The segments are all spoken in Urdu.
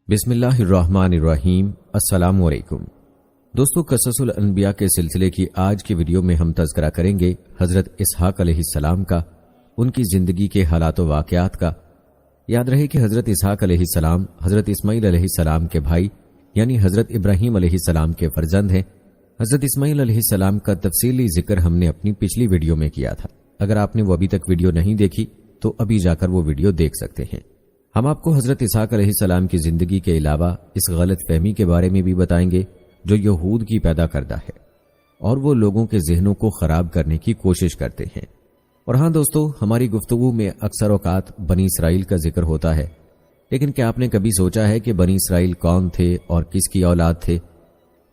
بسم اللہ الرحمن الرحیم۔ السلام علیکم دوستو، قصص الانبیاء کے سلسلے کی آج کی ویڈیو میں ہم تذکرہ کریں گے حضرت اسحاق علیہ السلام کا، ان کی زندگی کے حالات و واقعات کا۔ یاد رہے کہ حضرت اسحاق علیہ السلام حضرت اسماعیل علیہ السلام کے بھائی یعنی حضرت ابراہیم علیہ السلام کے فرزند ہیں۔ حضرت اسماعیل علیہ السلام کا تفصیلی ذکر ہم نے اپنی پچھلی ویڈیو میں کیا تھا۔ اگر آپ نے وہ ابھی تک ویڈیو نہیں دیکھی تو ابھی جا کر وہ ویڈیو دیکھ سکتے ہیں۔ ہم آپ کو حضرت اسحاق علیہ السلام کی زندگی کے علاوہ اس غلط فہمی کے بارے میں بھی بتائیں گے جو یہود کی پیدا کردہ ہے اور وہ لوگوں کے ذہنوں کو خراب کرنے کی کوشش کرتے ہیں۔ اور ہاں دوستو، ہماری گفتگو میں اکثر اوقات بنی اسرائیل کا ذکر ہوتا ہے، لیکن کیا آپ نے کبھی سوچا ہے کہ بنی اسرائیل کون تھے اور کس کی اولاد تھے؟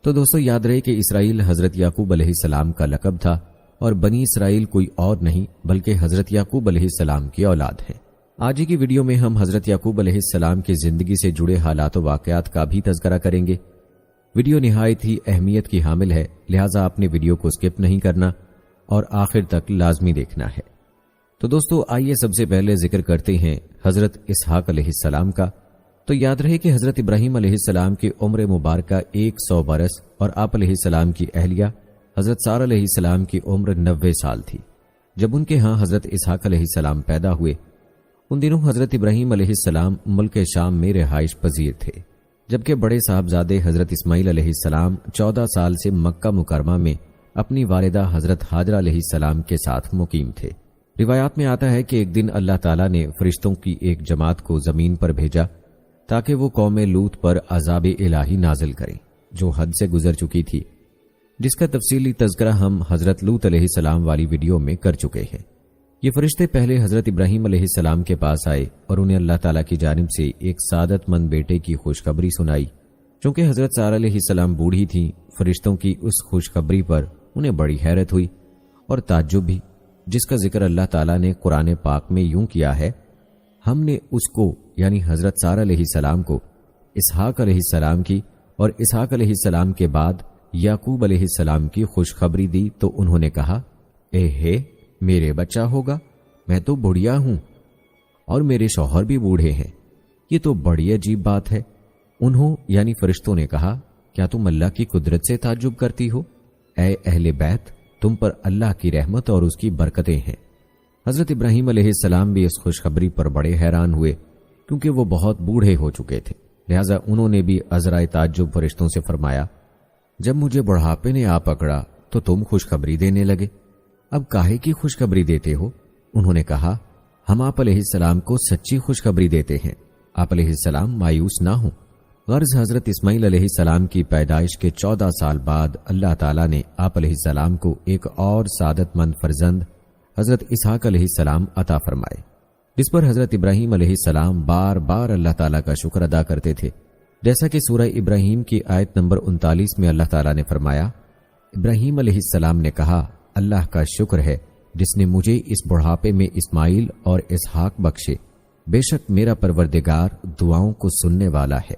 تو دوستو یاد رہے کہ اسرائیل حضرت یعقوب علیہ السلام کا لقب تھا اور بنی اسرائیل کوئی اور نہیں بلکہ حضرت یعقوب علیہ السلام کی اولاد ہے۔ آج کی ویڈیو میں ہم حضرت یعقوب علیہ السلام کی زندگی سے جڑے حالات و واقعات کا بھی تذکرہ کریں گے۔ ویڈیو نہایت ہی اہمیت کی حامل ہے، لہٰذا آپ نے ویڈیو کو سکپ نہیں کرنا اور آخر تک لازمی دیکھنا ہے۔ تو دوستو آئیے سب سے پہلے ذکر کرتے ہیں حضرت اسحاق علیہ السلام کا۔ تو یاد رہے کہ حضرت ابراہیم علیہ السلام کی عمر مبارکہ 100 برس اور آپ علیہ السلام کی اہلیہ حضرت سارہ علیہ السلام کی عمر 90 سال تھی جب ان کے ہاں حضرت اسحاق علیہ السلام پیدا ہوئے۔ ان دنوں حضرت ابراہیم علیہ السلام ملک شام میں رہائش پذیر تھے، جبکہ بڑے صاحبزادے حضرت اسماعیل علیہ السلام 14 سال سے مکہ مکرمہ میں اپنی والدہ حضرت ہاجرہ علیہ السلام کے ساتھ مقیم تھے۔ روایات میں آتا ہے کہ ایک دن اللہ تعالیٰ نے فرشتوں کی ایک جماعت کو زمین پر بھیجا تاکہ وہ قوم لوط پر عذاب الہی نازل کریں جو حد سے گزر چکی تھی، جس کا تفصیلی تذکرہ ہم حضرت لوط علیہ السلام والی ویڈیو میں کر چکے ہیں۔ یہ فرشتے پہلے حضرت ابراہیم علیہ السلام کے پاس آئے اور انہیں اللہ تعالیٰ کی جانب سے ایک سعادت مند بیٹے کی خوشخبری سنائی۔ چونکہ حضرت سارہ علیہ السلام بوڑھی تھیں، فرشتوں کی اس خوشخبری پر انہیں بڑی حیرت ہوئی اور تعجب بھی، جس کا ذکر اللہ تعالیٰ نے قرآن پاک میں یوں کیا ہے: ہم نے اس کو یعنی حضرت سارہ علیہ السلام کو اسحاق علیہ السلام کی اور اسحاق علیہ السلام کے بعد یعقوب علیہ السلام کی خوشخبری دی تو انہوں نے کہا، اے ہے میرے بچہ ہوگا، میں تو بڑھیا ہوں اور میرے شوہر بھی بوڑھے ہیں، یہ تو بڑی عجیب بات ہے۔ انہوں یعنی فرشتوں نے کہا، کیا تم اللہ کی قدرت سے تعجب کرتی ہو؟ اے اہل بیت، تم پر اللہ کی رحمت اور اس کی برکتیں ہیں۔ حضرت ابراہیم علیہ السلام بھی اس خوشخبری پر بڑے حیران ہوئے کیونکہ وہ بہت بوڑھے ہو چکے تھے، لہٰذا انہوں نے بھی عذرائے تعجب فرشتوں سے فرمایا، جب مجھے بڑھاپے نے آ پکڑا تو تم خوشخبری دینے لگے، اب کاہے کی خوشخبری دیتے ہو؟ انہوں نے کہا، ہم آپ علیہ السلام کو سچی خوشخبری دیتے ہیں، آپ علیہ السلام مایوس نہ ہوں۔ غرض حضرت اسماعیل علیہ السلام کی پیدائش کے 14 سال بعد اللہ تعالیٰ نے آپ علیہ السلام کو ایک اور سعادت مند فرزند حضرت اسحاق علیہ السلام عطا فرمائے، جس پر حضرت ابراہیم علیہ السلام بار بار اللہ تعالیٰ کا شکر ادا کرتے تھے، جیسا کہ سورہ ابراہیم کی آیت نمبر 39 میں اللہ تعالیٰ نے فرمایا، ابراہیم علیہ السلام نے کہا، اللہ کا شکر ہے جس نے مجھے اس بڑھاپے میں اسماعیل اور اسحاق بخشے، بے شک میرا پروردگار دعاؤں کو سننے والا ہے۔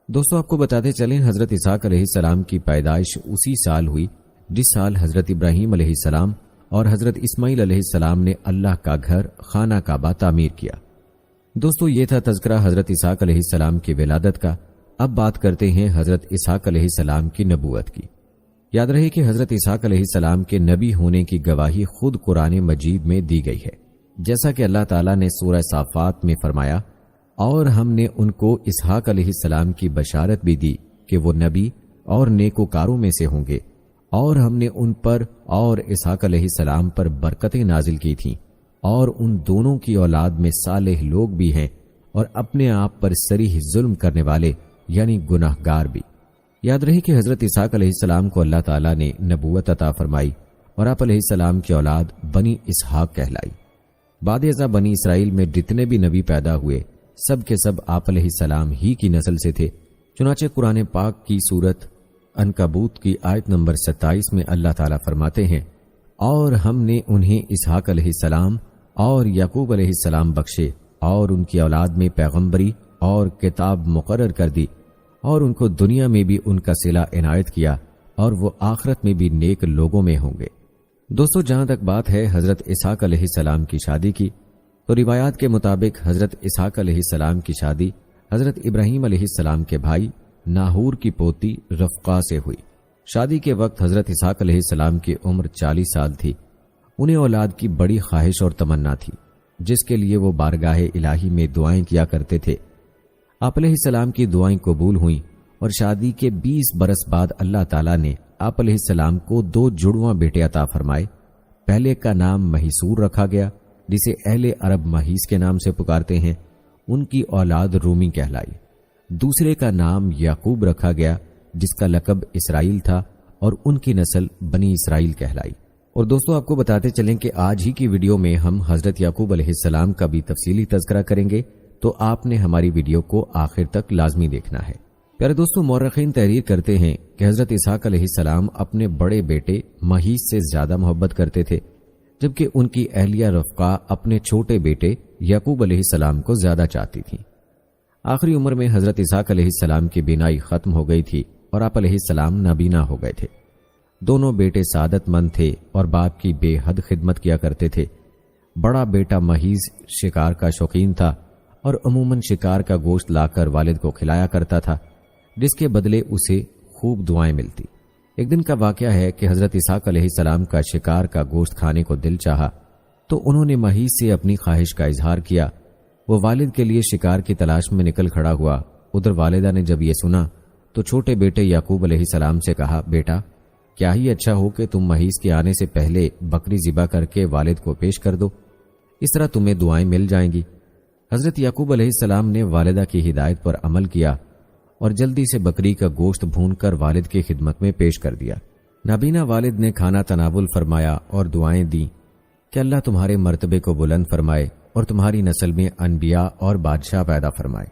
دوستو آپ کو بتاتے چلیں، حضرت اسحاق علیہ السلام کی پیدائش اسی سال ہوئی جس سال حضرت ابراہیم علیہ السلام اور حضرت اسماعیل علیہ السلام نے اللہ کا گھر خانہ کعبہ تعمیر کیا۔ دوستو یہ تھا تذکرہ حضرت اسحاق علیہ السلام کی ولادت کا۔ اب بات کرتے ہیں حضرت اسحاق علیہ السلام کی نبوت کی۔ یاد رہے کہ حضرت اسحاق علیہ السلام کے نبی ہونے کی گواہی خود قرآن مجید میں دی گئی ہے، جیسا کہ اللہ تعالیٰ نے سورہ صافات میں فرمایا، اور ہم نے ان کو اسحاق علیہ السلام کی بشارت بھی دی کہ وہ نبی اور نیکوکاروں میں سے ہوں گے، اور ہم نے ان پر اور اسحاق علیہ السلام پر برکتیں نازل کی تھیں، اور ان دونوں کی اولاد میں صالح لوگ بھی ہیں اور اپنے آپ پر صریح ظلم کرنے والے یعنی گناہ گار بھی۔ یاد رہے کہ حضرت اسحاق علیہ السلام کو اللہ تعالیٰ نے نبوت عطا فرمائی اور آپ علیہ السلام کی اولاد بنی اسحاق کہلائی۔ بعد ازاں بنی اسرائیل میں جتنے بھی نبی پیدا ہوئے سب کے سب آپ علیہ السلام ہی کی نسل سے تھے۔ چنانچہ قرآن پاک کی سورت عنکبوت کی آیت نمبر 27 میں اللہ تعالیٰ فرماتے ہیں، اور ہم نے انہیں اسحاق علیہ السلام اور یعقوب علیہ السلام بخشے اور ان کی اولاد میں پیغمبری اور کتاب مقرر کر دی، اور ان کو دنیا میں بھی ان کا صلہ عنایت کیا اور وہ آخرت میں بھی نیک لوگوں میں ہوں گے۔ دوستو جہاں تک بات ہے حضرت اسحاق علیہ السلام کی شادی کی، تو روایات کے مطابق حضرت اسحاق علیہ السلام کی شادی حضرت ابراہیم علیہ السلام کے بھائی ناہور کی پوتی رفقا سے ہوئی۔ شادی کے وقت حضرت اسحاق علیہ السلام کی عمر 40 سال تھی۔ انہیں اولاد کی بڑی خواہش اور تمنا تھی، جس کے لیے وہ بارگاہ الہی میں دعائیں کیا کرتے تھے۔ آپ علیہ السلام کی دعائیں قبول ہوئیں اور شادی کے 20 برس بعد اللہ تعالیٰ نے آپ علیہ السلام کو 2 جڑواں بیٹے عطا فرمائے۔ پہلے کا نام مہیسور رکھا گیا، جسے اہل عرب مہیس کے نام سے پکارتے ہیں، ان کی اولاد رومی کہلائی۔ دوسرے کا نام یعقوب رکھا گیا، جس کا لقب اسرائیل تھا، اور ان کی نسل بنی اسرائیل کہلائی۔ اور دوستو، آپ کو بتاتے چلیں کہ آج ہی کی ویڈیو میں ہم حضرت یعقوب علیہ السلام کا بھی تفصیلی تذکرہ کریں گے، تو آپ نے ہماری ویڈیو کو آخر تک لازمی دیکھنا ہے۔ پیارے دوستو، مورخین تحریر کرتے ہیں کہ حضرت اسحاق علیہ السلام اپنے بڑے بیٹے مہیس سے زیادہ محبت کرتے تھے، جبکہ ان کی اہلیہ رفقا اپنے چھوٹے بیٹے یعقوب علیہ السلام کو زیادہ چاہتی تھی۔ آخری عمر میں حضرت اسحاق علیہ السلام کی بینائی ختم ہو گئی تھی اور آپ علیہ السلام نابینا ہو گئے تھے۔ دونوں بیٹے سعادت مند تھے اور باپ کی بے حد خدمت کیا کرتے تھے۔ بڑا بیٹا مہیز شکار کا شوقین تھا اور عموماً شکار کا گوشت لا کر والد کو کھلایا کرتا تھا، جس کے بدلے اسے خوب دعائیں ملتی۔ ایک دن کا واقعہ ہے کہ حضرت اسحاق علیہ السلام کا شکار کا گوشت کھانے کو دل چاہا، تو انہوں نے مہیز سے اپنی خواہش کا اظہار کیا۔ وہ والد کے لیے شکار کی تلاش میں نکل کھڑا ہوا۔ ادھر والدہ نے جب یہ سنا تو چھوٹے بیٹے یعقوب علیہ السلام سے کہا، بیٹا، کیا ہی اچھا ہو کہ تم مہیز کے آنے سے پہلے بکری ذبح کر کے والد کو پیش کر دو، اس طرح تمہیں دعائیں مل جائیں گی۔ حضرت یعقوب علیہ السلام نے والدہ کی ہدایت پر عمل کیا اور جلدی سے بکری کا گوشت بھون کر والد کی خدمت میں پیش کر دیا۔ نابینا والد نے کھانا تناول فرمایا اور دعائیں دیں کہ اللہ تمہارے مرتبے کو بلند فرمائے اور تمہاری نسل میں انبیاء اور بادشاہ پیدا فرمائے،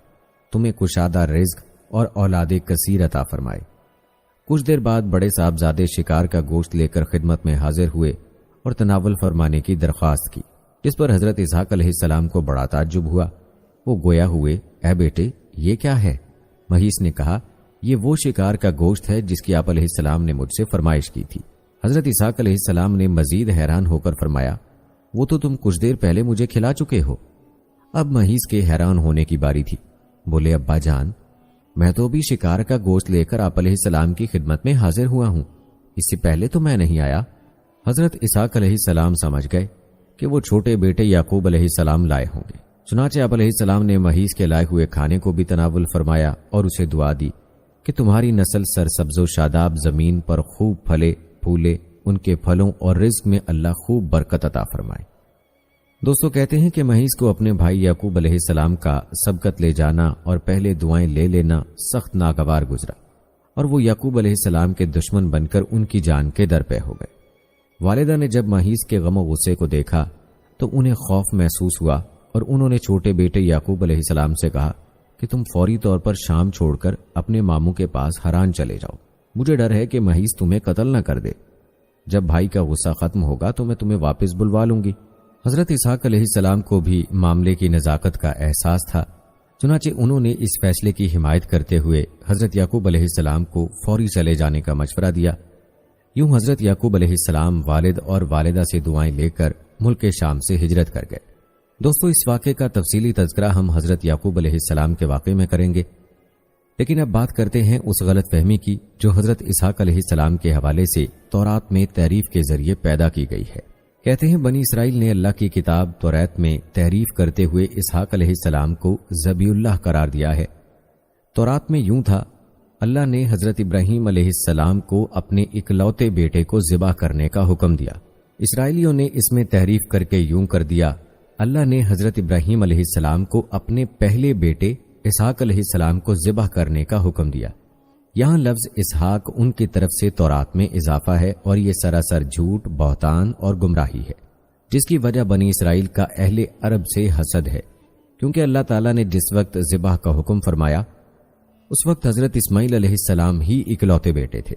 تمہیں کشادہ رزق اور اولاد کثیر عطا فرمائے۔ کچھ دیر بعد بڑے صاحبزادے شکار کا گوشت لے کر خدمت میں حاضر ہوئے اور تناول فرمانے کی درخواست کی، جس پر حضرت اسحاق علیہ السلام کو بڑا تعجب ہوا۔ وہ گویا ہوئے، اے بیٹے، یہ کیا ہے؟ مہیس نے کہا، یہ وہ شکار کا گوشت ہے جس کی آپ علیہ السلام نے مجھ سے فرمائش کی تھی۔ حضرت اسحاق علیہ السلام نے مزید حیران ہو کر فرمایا، وہ تو تم کچھ دیر پہلے مجھے کھلا چکے ہو۔ اب مہیس کے حیران ہونے کی باری تھی۔ بولے، ابا جان، میں تو بھی شکار کا گوشت لے کر آپ علیہ السلام کی خدمت میں حاضر ہوا ہوں، اس سے پہلے تو میں نہیں آیا۔ حضرت اسحاق علیہ السلام سمجھ گئے کہ وہ چھوٹے بیٹے یعقوب علیہ السلام لائے ہوں گے۔ چنانچہ آپ علیہ السلام نے مہیس کے لائے ہوئے کھانے کو بھی تناول فرمایا اور اسے دعا دی کہ تمہاری نسل سرسبز و شاداب زمین پر خوب پھلے پھولے، ان کے پھلوں اور رزق میں اللہ خوب برکت عطا فرمائے۔ دوستو، کہتے ہیں کہ مہیس کو اپنے بھائی یعقوب علیہ السلام کا سبقت لے جانا اور پہلے دعائیں لے لینا سخت ناگوار گزرا، اور وہ یعقوب علیہ السلام کے دشمن بن کر ان کی جان کے در پہ ہو گئے۔ والدہ نے جب مہیس کے غم و غصے کو دیکھا تو انہیں خوف محسوس ہوا، اور انہوں نے چھوٹے بیٹے یعقوب علیہ السلام سے کہا کہ تم فوری طور پر شام چھوڑ کر اپنے ماموں کے پاس حران چلے جاؤ، مجھے ڈر ہے کہ مہیس تمہیں قتل نہ کر دے۔ جب بھائی کا غصہ ختم ہوگا تو میں تمہیں واپس بلوا لوں گی۔ حضرت اسحاق علیہ السلام کو بھی معاملے کی نزاکت کا احساس تھا، چنانچہ انہوں نے اس فیصلے کی حمایت کرتے ہوئے حضرت یعقوب علیہ السلام کو فوری چلے جانے کا مشورہ دیا۔ یوں حضرت یعقوب علیہ السلام والد اور والدہ سے دعائیں لے کر ملک شام سے ہجرت کر گئے۔ دوستو، اس واقعے کا تفصیلی تذکرہ ہم حضرت یعقوب علیہ السلام کے واقعے میں کریں گے، لیکن اب بات کرتے ہیں اس غلط فہمی کی جو حضرت اسحاق علیہ السلام کے حوالے سے تورات میں تحریف کے ذریعے پیدا کی گئی ہے۔ کہتے ہیں بنی اسرائیل نے اللہ کی کتاب توریت میں تحریف کرتے ہوئے اسحاق علیہ السلام کو ذبیح اللہ قرار دیا ہے۔ تورات میں یوں تھا، اللہ نے حضرت ابراہیم علیہ السلام کو اپنے اکلوتے بیٹے کو ذبح کرنے کا حکم دیا۔ اسرائیلیوں نے اس میں تحریف کر کے یوں کر دیا، اللہ نے حضرت ابراہیم علیہ السلام کو اپنے پہلے بیٹے اسحاق علیہ السلام کو ذبح کرنے کا حکم دیا۔ یہاں لفظ اسحاق ان کی طرف سے تورات میں اضافہ ہے، اور یہ سراسر جھوٹ، بہتان اور گمراہی ہے، جس کی وجہ بنی اسرائیل کا اہل عرب سے حسد ہے، کیونکہ اللہ تعالیٰ نے جس وقت ذبح کا حکم فرمایا اس وقت حضرت اسماعیل علیہ السلام ہی اکلوتے بیٹے تھے۔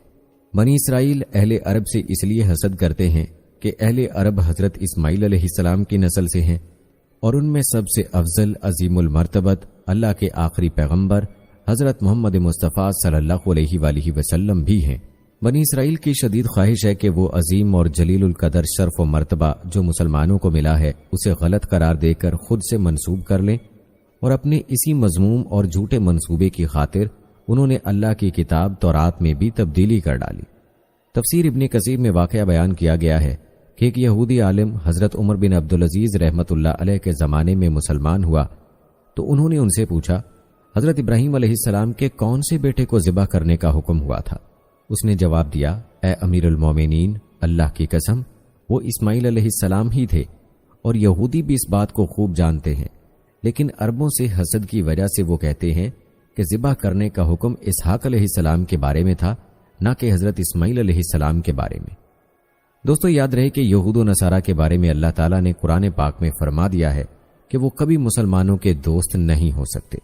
بنی اسرائیل اہل عرب سے اس لیے حسد کرتے ہیں کہ اہل عرب حضرت اسماعیل علیہ السلام کی نسل سے ہیں، اور ان میں سب سے افضل عظیم المرتبت اللہ کے آخری پیغمبر حضرت محمد مصطفیٰ صلی اللہ علیہ وآلہ وسلم بھی ہیں۔ بنی اسرائیل کی شدید خواہش ہے کہ وہ عظیم اور جلیل القدر شرف و مرتبہ جو مسلمانوں کو ملا ہے اسے غلط قرار دے کر خود سے منسوب کر لیں اور اپنے اسی مذموم اور جھوٹے منصوبے کی خاطر انہوں نے اللہ کی کتاب تورات میں بھی تبدیلی کر ڈالی۔ تفسیر ابن کثیر میں واقعہ بیان کیا گیا ہے کہ ایک یہودی عالم حضرت عمر بن عبدالعزیز رحمۃ اللہ علیہ کے زمانے میں مسلمان ہوا تو انہوں نے ان سے پوچھا، حضرت ابراہیم علیہ السلام کے کون سے بیٹے کو ذبح کرنے کا حکم ہوا تھا؟ اس نے جواب دیا، اے امیر المومنین، اللہ کی قسم وہ اسماعیل علیہ السلام ہی تھے، اور یہودی بھی اس بات کو خوب جانتے ہیں، لیکن عربوں سے حسد کی وجہ سے وہ کہتے ہیں کہ ذبح کرنے کا حکم اسحاق علیہ السلام کے بارے میں تھا، نہ کہ حضرت اسماعیل علیہ السلام کے بارے میں۔ دوستو یاد رہے کہ یہود و نصارہ کے بارے میں اللہ تعالیٰ نے قرآن پاک میں فرما دیا ہے کہ وہ کبھی مسلمانوں کے دوست نہیں ہو سکتے،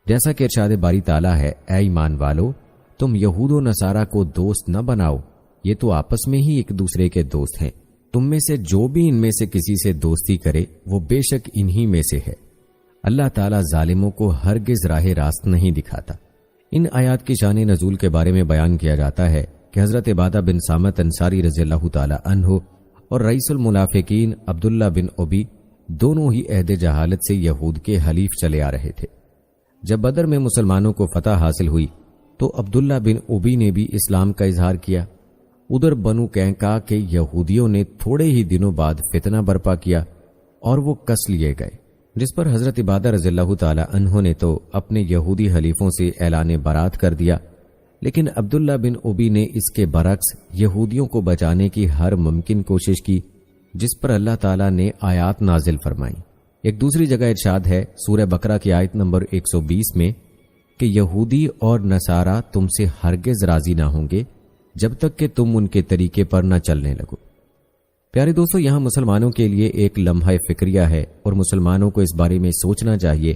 جیسا کہ ارشاد باری تعالیٰ ہے، اے ایمان والو تم یہود و نصارہ کو دوست نہ بناؤ، یہ تو آپس میں ہی ایک دوسرے کے دوست ہیں، تم میں سے جو بھی ان میں سے کسی سے دوستی کرے وہ بے شک انہی میں سے ہے۔ اللہ تعالیٰ ظالموں کو ہرگز راہ راست نہیں دکھاتا۔ ان آیات کی شان نزول کے بارے میں بیان کیا جاتا ہے کہ حضرت عبادہ بن صامت انصاری رضی اللہ تعالی عنہ اور رئیس المنافقین عبداللہ بن ابی دونوں ہی عہد جہالت سے یہود کے حلیف چلے آ رہے تھے۔ جب بدر میں مسلمانوں کو فتح حاصل ہوئی تو عبداللہ بن ابی نے بھی اسلام کا اظہار کیا۔ ادھر بنو قینقاع کے یہودیوں نے تھوڑے ہی دنوں بعد فتنہ برپا کیا اور وہ کس لیے گئے، جس پر حضرت عبادہ رضی اللہ تعالی عنہ نے تو اپنے یہودی حلیفوں سے اعلان برات کر دیا، لیکن عبداللہ بن ابی نے اس کے برعکس یہودیوں کو بچانے کی ہر ممکن کوشش کی، جس پر اللہ تعالیٰ نے آیات نازل فرمائیں۔ ایک دوسری جگہ ارشاد ہے سورہ بقرہ کی آیت نمبر 120 میں کہ یہودی اور نصارہ تم سے ہرگز راضی نہ ہوں گے جب تک کہ تم ان کے طریقے پر نہ چلنے لگو۔ پیارے دوستو، یہاں مسلمانوں کے لیے ایک لمحہ فکریہ ہے اور مسلمانوں کو اس بارے میں سوچنا چاہیے،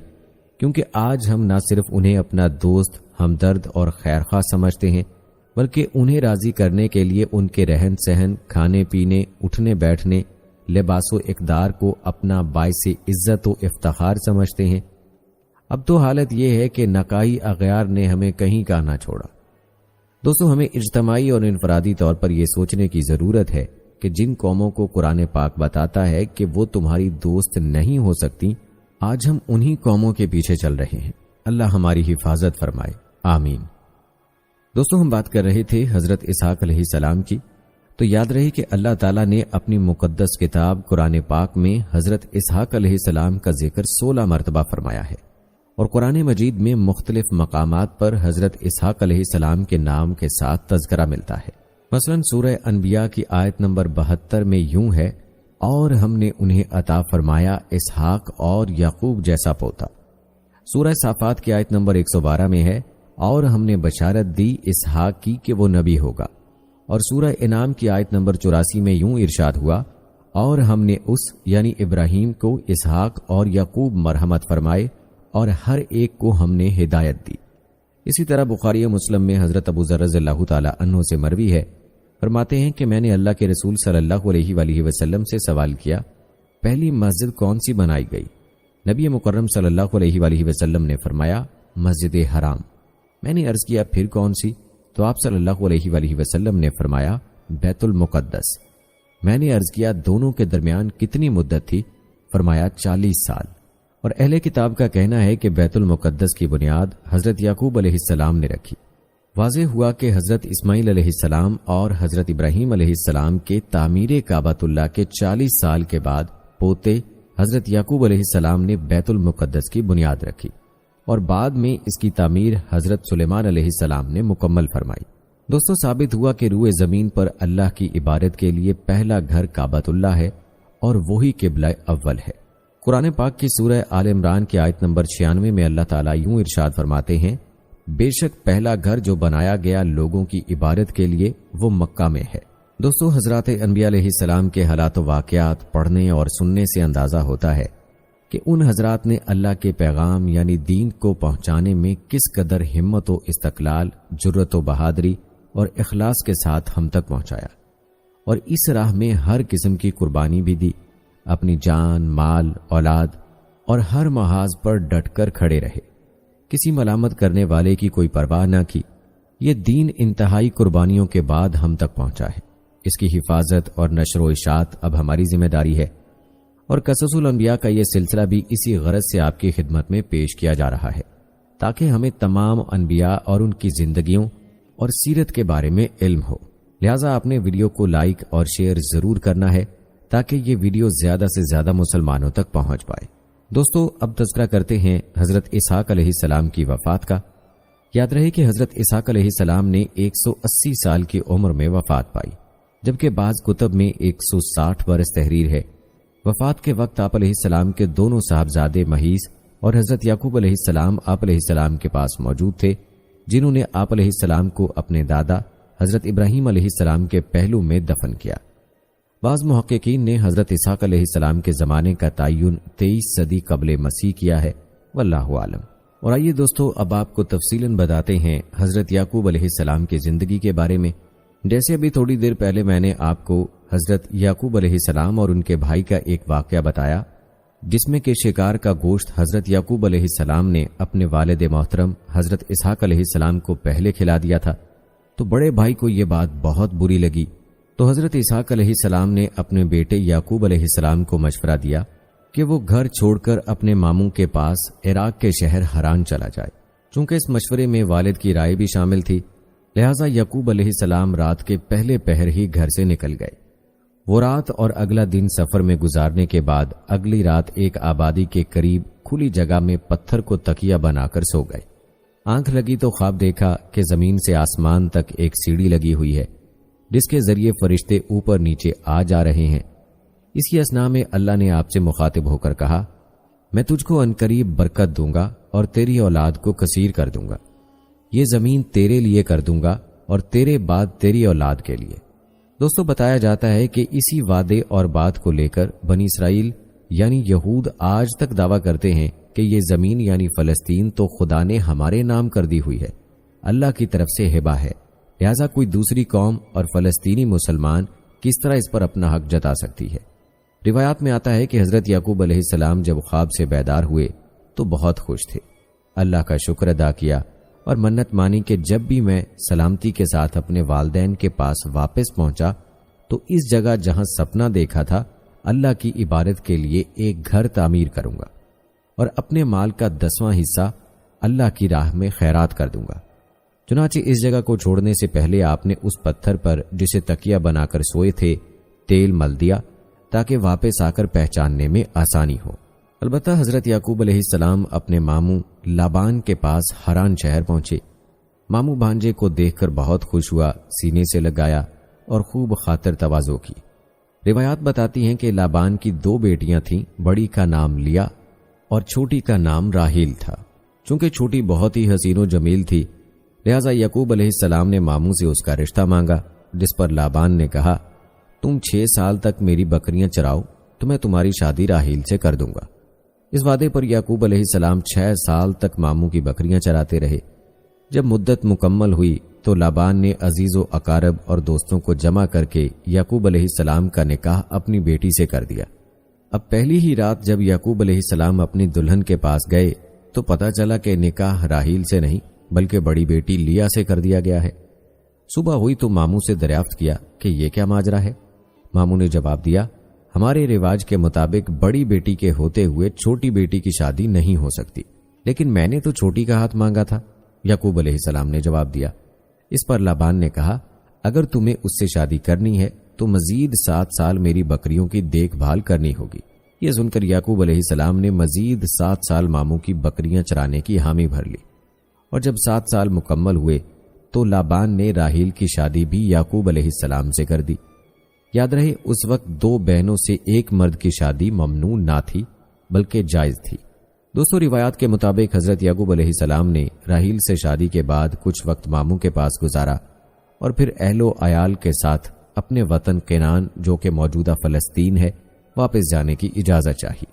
کیونکہ آج ہم نہ صرف انہیں اپنا دوست، ہمدرد اور خیرخواہ سمجھتے ہیں، بلکہ انہیں راضی کرنے کے لیے ان کے رہن سہن، کھانے پینے، اٹھنے بیٹھنے، لباس و اقدار کو اپنا باعث عزت و افتخار سمجھتے ہیں۔ اب تو حالت یہ ہے کہ نقائی اغیار نے ہمیں کہیں کا نہ چھوڑا۔ دوستو، ہمیں اجتماعی اور انفرادی طور پر یہ سوچنے کی ضرورت ہے کہ جن قوموں کو قرآن پاک بتاتا ہے کہ وہ تمہاری دوست نہیں ہو سکتی، آج ہم انہی قوموں کے پیچھے چل رہے ہیں۔ اللہ ہماری حفاظت فرمائے، آمین۔ دوستو، ہم بات کر رہے تھے حضرت اسحاق علیہ السلام کی، تو یاد رہے کہ اللہ تعالیٰ نے اپنی مقدس کتاب قرآن پاک میں حضرت اسحاق علیہ السلام کا ذکر 16 مرتبہ فرمایا ہے، اور قرآن مجید میں مختلف مقامات پر حضرت اسحاق علیہ السلام کے نام کے ساتھ تذکرہ ملتا ہے۔ مثلا سورہ انبیاء کی آیت نمبر 72 میں یوں ہے، اور ہم نے انہیں عطا فرمایا اسحاق اور یعقوب جیسا پوتا۔ سورہ صافات کی آیت نمبر 112 میں ہے، اور ہم نے بشارت دی اسحاق کی کہ وہ نبی ہوگا۔ اور سورہ انعام کی آیت نمبر 84 میں یوں ارشاد ہوا، اور ہم نے اس یعنی ابراہیم کو اسحاق اور یعقوب مرحمت فرمائے اور ہر ایک کو ہم نے ہدایت دی۔ اسی طرح بخاری و مسلم میں حضرت ابو ذر رضی اللہ تعالی عنہ سے مروی ہے، فرماتے ہیں کہ میں نے اللہ کے رسول صلی اللہ علیہ وآلہ وسلم سے سوال کیا، پہلی مسجد کون سی بنائی گئی؟ نبی مکرم صلی اللہ علیہ وآلہ وسلم نے فرمایا، مسجد حرام۔ میں نے عرض کیا، پھر کون سی؟ تو آپ صلی اللہ علیہ وآلہ وسلم نے فرمایا، بیت المقدس۔ میں نے عرض کیا، دونوں کے درمیان کتنی مدت تھی؟ فرمایا 40 سال۔ اور اہل کتاب کا کہنا ہے کہ بیت المقدس کی بنیاد حضرت یعقوب علیہ السلام نے رکھی۔ واضح ہوا کہ حضرت اسماعیل علیہ السلام اور حضرت ابراہیم علیہ السلام کے تعمیر کعبۃ اللہ کے 40 سال کے بعد پوتے حضرت یعقوب علیہ السلام نے بیت المقدس کی بنیاد رکھی، اور بعد میں اس کی تعمیر حضرت سلیمان علیہ السلام نے مکمل فرمائی۔ دوستو، ثابت ہوا کہ روئے زمین پر اللہ کی عبادت کے لیے پہلا گھر کعبۃ اللہ ہے اور وہی قبلہ اول ہے۔ قرآن پاک کی سورہ آل عمران کی آیت نمبر 96 میں اللہ تعالیٰ یوں ارشاد فرماتے ہیں، بے شک پہلا گھر جو بنایا گیا لوگوں کی عبادت کے لیے وہ مکہ میں ہے۔ دوستو، حضرات انبیاء علیہ السلام کے حالات و واقعات پڑھنے اور سننے سے اندازہ ہوتا ہے کہ ان حضرات نے اللہ کے پیغام یعنی دین کو پہنچانے میں کس قدر ہمت و استقلال، جرأت و بہادری اور اخلاص کے ساتھ ہم تک پہنچایا، اور اس راہ میں ہر قسم کی قربانی بھی دی، اپنی جان، مال، اولاد اور ہر محاذ پر ڈٹ کر کھڑے رہے، کسی ملامت کرنے والے کی کوئی پرواہ نہ کی۔ یہ دین انتہائی قربانیوں کے بعد ہم تک پہنچا ہے، اس کی حفاظت اور نشر و اشاعت اب ہماری ذمہ داری ہے۔ اور قصص الانبیاء کا یہ سلسلہ بھی اسی غرض سے آپ کی خدمت میں پیش کیا جا رہا ہے تاکہ ہمیں تمام انبیاء اور ان کی زندگیوں اور سیرت کے بارے میں علم ہو۔ لہٰذا آپ نے ویڈیو کو لائک اور شیئر ضرور کرنا ہے تاکہ یہ ویڈیو زیادہ سے زیادہ مسلمانوں تک پہنچ پائے۔ دوستو، اب تذکرہ کرتے ہیں حضرت اسحاق علیہ السلام کی وفات کا۔ یاد رہے کہ حضرت اسحاق علیہ السلام نے 180 سال کی عمر میں وفات پائی، جبکہ بعض کتب میں 160 برس تحریر ہے۔ وفات کے وقت آپ علیہ السلام کے دونوں صاحبزادے محیص اور حضرت یعقوب علیہ السلام آپ علیہ السلام کے پاس موجود تھے، جنہوں نے آپ علیہ السلام کو اپنے دادا حضرت ابراہیم علیہ السلام کے پہلو میں دفن کیا۔ بعض محققین نے حضرت اسحاق علیہ السلام کے زمانے کا تعین 23 صدی قبل مسیح کیا ہے، واللہ عالم۔ اور آئیے دوستو، اب آپ کو تفصیلاً بتاتے ہیں حضرت یعقوب علیہ السلام کی زندگی کے بارے میں۔ جیسے ابھی تھوڑی دیر پہلے میں نے آپ کو حضرت یعقوب علیہ السلام اور ان کے بھائی کا ایک واقعہ بتایا، جس میں کہ شکار کا گوشت حضرت یعقوب علیہ السلام نے اپنے والد محترم حضرت اسحاق علیہ السلام کو پہلے کھلا دیا تھا، تو بڑے بھائی کو یہ بات بہت بری لگی، تو حضرت اسحاق علیہ السلام نے اپنے بیٹے یعقوب علیہ السلام کو مشورہ دیا کہ وہ گھر چھوڑ کر اپنے ماموں کے پاس عراق کے شہر حران چلا جائے۔ چونکہ اس مشورے میں والد کی رائے بھی شامل تھی، لہٰذا یعقوب علیہ السلام رات کے پہلے پہر ہی گھر سے نکل گئے۔ وہ رات اور اگلا دن سفر میں گزارنے کے بعد اگلی رات ایک آبادی کے قریب کھلی جگہ میں پتھر کو تکیہ بنا کر سو گئے۔ آنکھ لگی تو خواب دیکھا کہ زمین سے آسمان تک ایک سیڑھی لگی ہوئی ہے، جس کے ذریعے فرشتے اوپر نیچے آ جا رہے ہیں۔ اسی اثناء میں اللہ نے آپ سے مخاطب ہو کر کہا، میں تجھ کو عنقریب برکت دوں گا اور تیری اولاد کو کثیر کر دوں گا۔ یہ زمین تیرے لیے کر دوں گا اور تیرے بعد تیری اولاد کے لیے۔ دوستو، بتایا جاتا ہے کہ اسی وعدے اور بات کو لے کر بنی اسرائیل یعنی یہود آج تک دعویٰ کرتے ہیں کہ یہ زمین یعنی فلسطین تو خدا نے ہمارے نام کر دی ہوئی ہے، اللہ کی طرف سے ہبہ ہے، لہذا کوئی دوسری قوم اور فلسطینی مسلمان کس طرح اس پر اپنا حق جتا سکتی ہے۔ روایات میں آتا ہے کہ حضرت یعقوب علیہ السلام جب خواب سے بیدار ہوئے تو بہت خوش تھے، اللہ کا شکر ادا کیا اور منت مانی کہ جب بھی میں سلامتی کے ساتھ اپنے والدین کے پاس واپس پہنچا تو اس جگہ جہاں سپنا دیکھا تھا اللہ کی عبادت کے لیے ایک گھر تعمیر کروں گا اور اپنے مال کا 10واں حصہ اللہ کی راہ میں خیرات کر دوں گا۔ چنانچہ اس جگہ کو چھوڑنے سے پہلے آپ نے اس پتھر پر جسے تکیہ بنا کر سوئے تھے تیل مل دیا تاکہ واپس آ کر پہچاننے میں آسانی ہو۔ البتہ حضرت یعقوب علیہ السلام اپنے ماموں لابان کے پاس حران شہر پہنچے۔ ماموں بھانجے کو دیکھ کر بہت خوش ہوا، سینے سے لگایا اور خوب خاطر تواضع کی۔ روایات بتاتی ہیں کہ لابان کی 2 بیٹیاں تھیں، بڑی کا نام لیا اور چھوٹی کا نام راہیل تھا۔ چونکہ چھوٹی بہت ہی حسین و جمیل تھی، لہذا یعقوب علیہ السلام نے ماموں سے اس کا رشتہ مانگا، جس پر لابان نے کہا، تم 6 سال تک میری بکریاں چراؤ تو میں تمہاری شادی راہیل سے کر دوں گا۔ اس وعدے پر یعقوب علیہ السلام 6 سال تک ماموں کی بکریاں چراتے رہے۔ جب مدت مکمل ہوئی تو لابان نے عزیز و اقارب اور دوستوں کو جمع کر کے یعقوب علیہ السلام کا نکاح اپنی بیٹی سے کر دیا۔ اب پہلی ہی رات جب یعقوب علیہ السلام اپنی دلہن کے پاس گئے تو پتہ چلا کہ نکاح راہیل سے نہیں بلکہ بڑی بیٹی لیا سے کر دیا گیا ہے۔ صبح ہوئی تو ماموں سے دریافت کیا کہ یہ کیا ماجرا ہے۔ ماموں نے جواب دیا، ہمارے رواج کے مطابق بڑی بیٹی کے ہوتے ہوئے چھوٹی بیٹی کی شادی نہیں ہو سکتی، لیکن میں نے تو چھوٹی کا ہاتھ مانگا تھا۔ یعقوب علیہ السلام نے جواب دیا۔ اس پر لابان نے کہا، اگر تمہیں اس سے شادی کرنی ہے تو مزید 7 سال میری بکریوں کی دیکھ بھال کرنی ہوگی۔ یہ سن کر یعقوب علیہ السلام نے مزید 7 سال ماموں کی بکریاں چرانے کی حامی بھر لی، اور جب 7 سال مکمل ہوئے تو لابان نے راہیل کی شادی بھی یعقوب علیہ السلام سے کر دی۔ یاد رہے اس وقت 2 بہنوں سے ایک مرد کی شادی ممنوع نہ تھی بلکہ جائز تھی۔ دوستو، روایات کے مطابق حضرت یعقوب علیہ السلام نے راہیل سے شادی کے بعد کچھ وقت ماموں کے پاس گزارا اور پھر اہل و عیال کے ساتھ اپنے وطن کنعان جو کہ موجودہ فلسطین ہے واپس جانے کی اجازت چاہی۔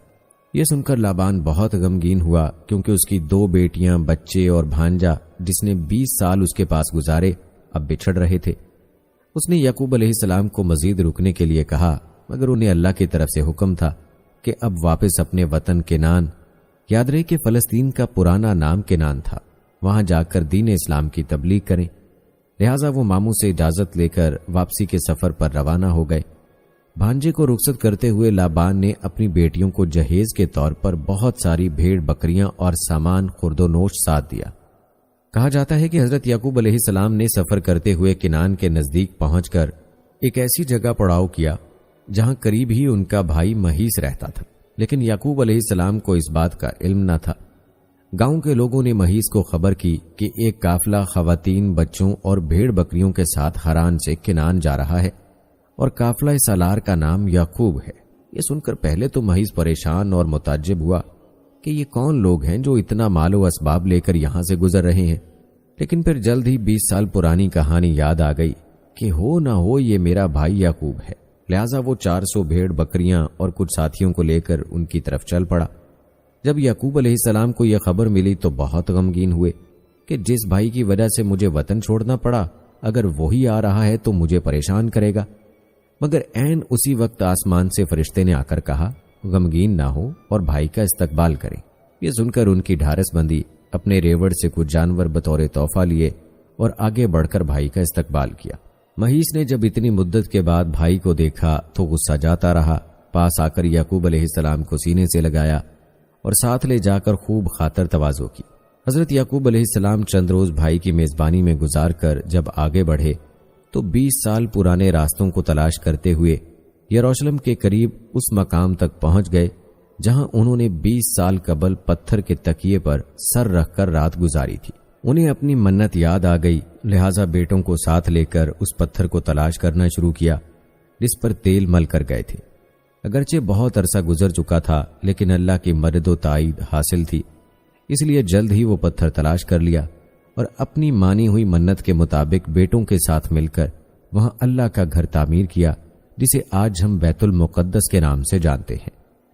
یہ سن کر لابان بہت غمگین ہوا کیونکہ اس کی 2 بیٹیاں، بچے اور بھانجا جس نے 20 سال اس کے پاس گزارے اب بچھڑ رہے تھے۔ اس نے یعقوب علیہ السلام کو مزید رکنے کے لیے کہا، مگر انہیں اللہ کی طرف سے حکم تھا کہ اب واپس اپنے وطن کنعان، یاد رہے کہ فلسطین کا پرانا نام کنعان تھا، وہاں جا کر دین اسلام کی تبلیغ کریں۔ لہٰذا وہ ماموں سے اجازت لے کر واپسی کے سفر پر روانہ ہو گئے۔ بھانجے کو رخصت کرتے ہوئے لابان نے اپنی بیٹیوں کو جہیز کے طور پر بہت ساری بھیڑ بکریاں اور سامان خرد و نوش ساتھ دیا۔ کہا جاتا ہے کہ حضرت یعقوب علیہ السلام نے سفر کرتے ہوئے کنعان کے نزدیک پہنچ کر ایک ایسی جگہ پڑاؤ کیا جہاں قریب ہی ان کا بھائی مہیس رہتا تھا، لیکن یعقوب علیہ السلام کو اس بات کا علم نہ تھا۔ گاؤں کے لوگوں نے مہیس کو خبر کی کہ ایک قافلہ خواتین، بچوں اور بھیڑ بکریوں کے ساتھ حران سے کنعان جا رہا ہے اور قافلہ سالار کا نام یعقوب ہے۔ یہ سن کر پہلے تو مہیس پریشان اور متعجب ہوا کہ یہ کون لوگ ہیں جو اتنا مال و اسباب لے کر یہاں سے گزر رہے ہیں، لیکن پھر جلد ہی 20 سال پرانی کہانی یاد آ گئی کہ ہو نہ ہو یہ میرا بھائی یعقوب ہے، لہٰذا وہ 400 بھیڑ بکریاں اور کچھ ساتھیوں کو لے کر ان کی طرف چل پڑا۔ جب یعقوب علیہ السلام کو یہ خبر ملی تو بہت غمگین ہوئے کہ جس بھائی کی وجہ سے مجھے وطن چھوڑنا پڑا، اگر وہی آ رہا ہے تو مجھے پریشان کرے گا۔ مگر عین اسی وقت آسمان سے فرشتے نے آ کر کہا، غمگین نہ ہو اور بھائی کا استقبال کریں۔ یہ سن کر ان کی ڈھارس بندی، اپنے ریوڑ سے کچھ جانور بطور تحفہ لیے اور آگے بڑھ کر بھائی کا استقبال کیا۔ مہیس نے جب اتنی مدت کے بعد بھائی کو دیکھا تو غصہ جاتا رہا، پاس آ کر یعقوب علیہ السلام کو سینے سے لگایا اور ساتھ لے جا کر خوب خاطر تواضع کی۔ حضرت یعقوب علیہ السلام چند روز بھائی کی میزبانی میں گزار کر جب آگے بڑھے تو 20 سال پرانے راستوں کو تلاش کرتے ہوئے یروشلم کے قریب اس مقام تک پہنچ گئے جہاں انہوں نے 20 سال قبل پتھر کے تکیے پر سر رکھ کر رات گزاری تھی۔ انہیں اپنی منت یاد آ گئی، لہٰذا بیٹوں کو ساتھ لے کر اس پتھر کو تلاش کرنا شروع کیا جس پر تیل مل کر گئے تھے۔ اگرچہ بہت عرصہ گزر چکا تھا لیکن اللہ کی مدد و تائید حاصل تھی، اس لیے جلد ہی وہ پتھر تلاش کر لیا اور اپنی مانی ہوئی منت کے مطابق بیٹوں کے ساتھ مل کر وہاں اللہ کا گھر تعمیر کیا جسے آج ہم بیت المقدس کے نام سے جانتے ہیں۔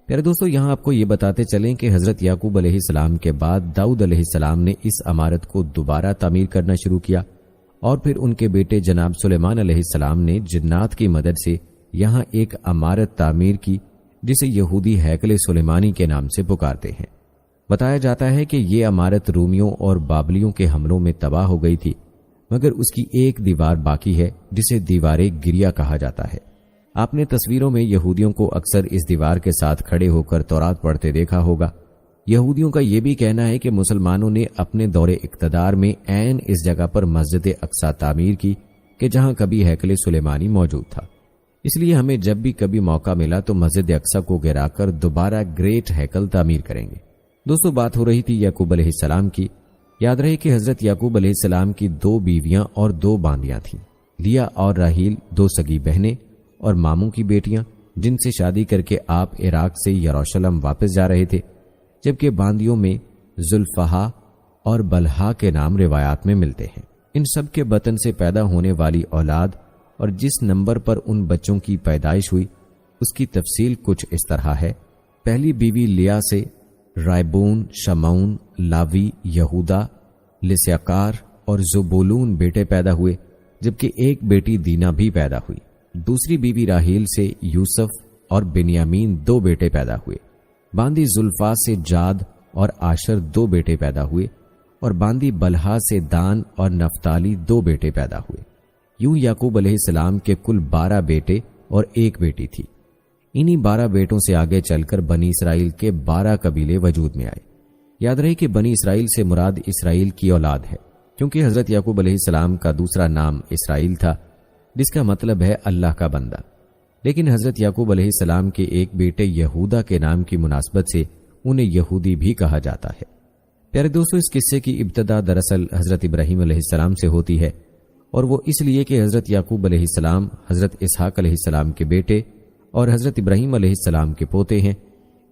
پیارے دوستو، یہاں آپ کو یہ بتاتے چلیں کہ حضرت یعقوب علیہ السلام کے بعد داؤد علیہ السلام نے اس عمارت کو دوبارہ تعمیر کرنا شروع کیا اور پھر ان کے بیٹے جناب سلیمان علیہ السلام نے جنات کی مدد سے یہاں ایک عمارت تعمیر کی جسے یہودی ہیکل سلیمانی کے نام سے پکارتے ہیں۔ بتایا جاتا ہے کہ یہ عمارت رومیوں اور بابلیوں کے حملوں میں تباہ ہو گئی تھی، مگر اس کی ایک دیوار باقی ہے جسے دیوار گریا کہا جاتا ہے۔ آپ نے تصویروں میں یہودیوں کو اکثر اس دیوار کے ساتھ کھڑے ہو کر تورات پڑھتے دیکھا ہوگا۔ یہودیوں کا یہ بھی کہنا ہے کہ مسلمانوں نے اپنے دور اقتدار میں عین اس جگہ پر مسجد اقصی تعمیر کی کہ جہاں کبھی ہیکل سلیمانی موجود تھا، اس لیے ہمیں جب بھی کبھی موقع ملا تو مسجد اقصی کو گرا کر دوبارہ گریٹ ہیکل تعمیر کریں گے۔ دوستو، بات ہو رہی تھی یعقوب علیہ السلام کی۔ یاد رہے کہ حضرت یعقوب علیہ السلام کی 2 بیویاں اور 2 باندیاں تھیں، لیا اور راحیل، 2 سگی بہنیں اور ماموں کی بیٹیاں، جن سے شادی کر کے آپ عراق سے یروشلم واپس جا رہے تھے، جبکہ باندیوں میں زلفہا اور بلہا کے نام روایات میں ملتے ہیں۔ ان سب کے بطن سے پیدا ہونے والی اولاد اور جس نمبر پر ان بچوں کی پیدائش ہوئی اس کی تفصیل کچھ اس طرح ہے۔ پہلی بیوی لیا سے رائبون، شمعون، لاوی، یہودا، لسیاکار اور زبولون بیٹے پیدا ہوئے، جبکہ ایک بیٹی دینا بھی پیدا ہوئی۔ دوسری بیوی راحیل سے یوسف اور بنیامین 2 بیٹے پیدا ہوئے۔ باندی زلفا سے جاد اور آشر 2 بیٹے پیدا ہوئے، اور باندی بلہا سے دان اور نفتالی 2 بیٹے پیدا ہوئے۔ یوں یعقوب علیہ السلام کے کل 12 بیٹے اور 1 بیٹی تھی۔ انہی 12 بیٹوں سے آگے چل کر بنی اسرائیل کے 12 قبیلے وجود میں آئے۔ یاد رہے کہ بنی اسرائیل سے مراد اسرائیل کی اولاد ہے، کیونکہ حضرت یعقوب علیہ السلام کا دوسرا نام اسرائیل تھا، جس کا مطلب ہے اللہ کا بندہ، لیکن حضرت یعقوب علیہ السلام کے ایک بیٹے یہودا کے نام کی مناسبت سے انہیں یہودی بھی کہا جاتا ہے۔ پیارے دوستو، اس قصے کی ابتدا دراصل حضرت ابراہیم علیہ السلام سے ہوتی ہے، اور وہ اس لیے کہ حضرت یعقوب علیہ السلام حضرت اسحاق علیہ السلام کے بیٹے اور حضرت ابراہیم علیہ السلام کے پوتے ہیں۔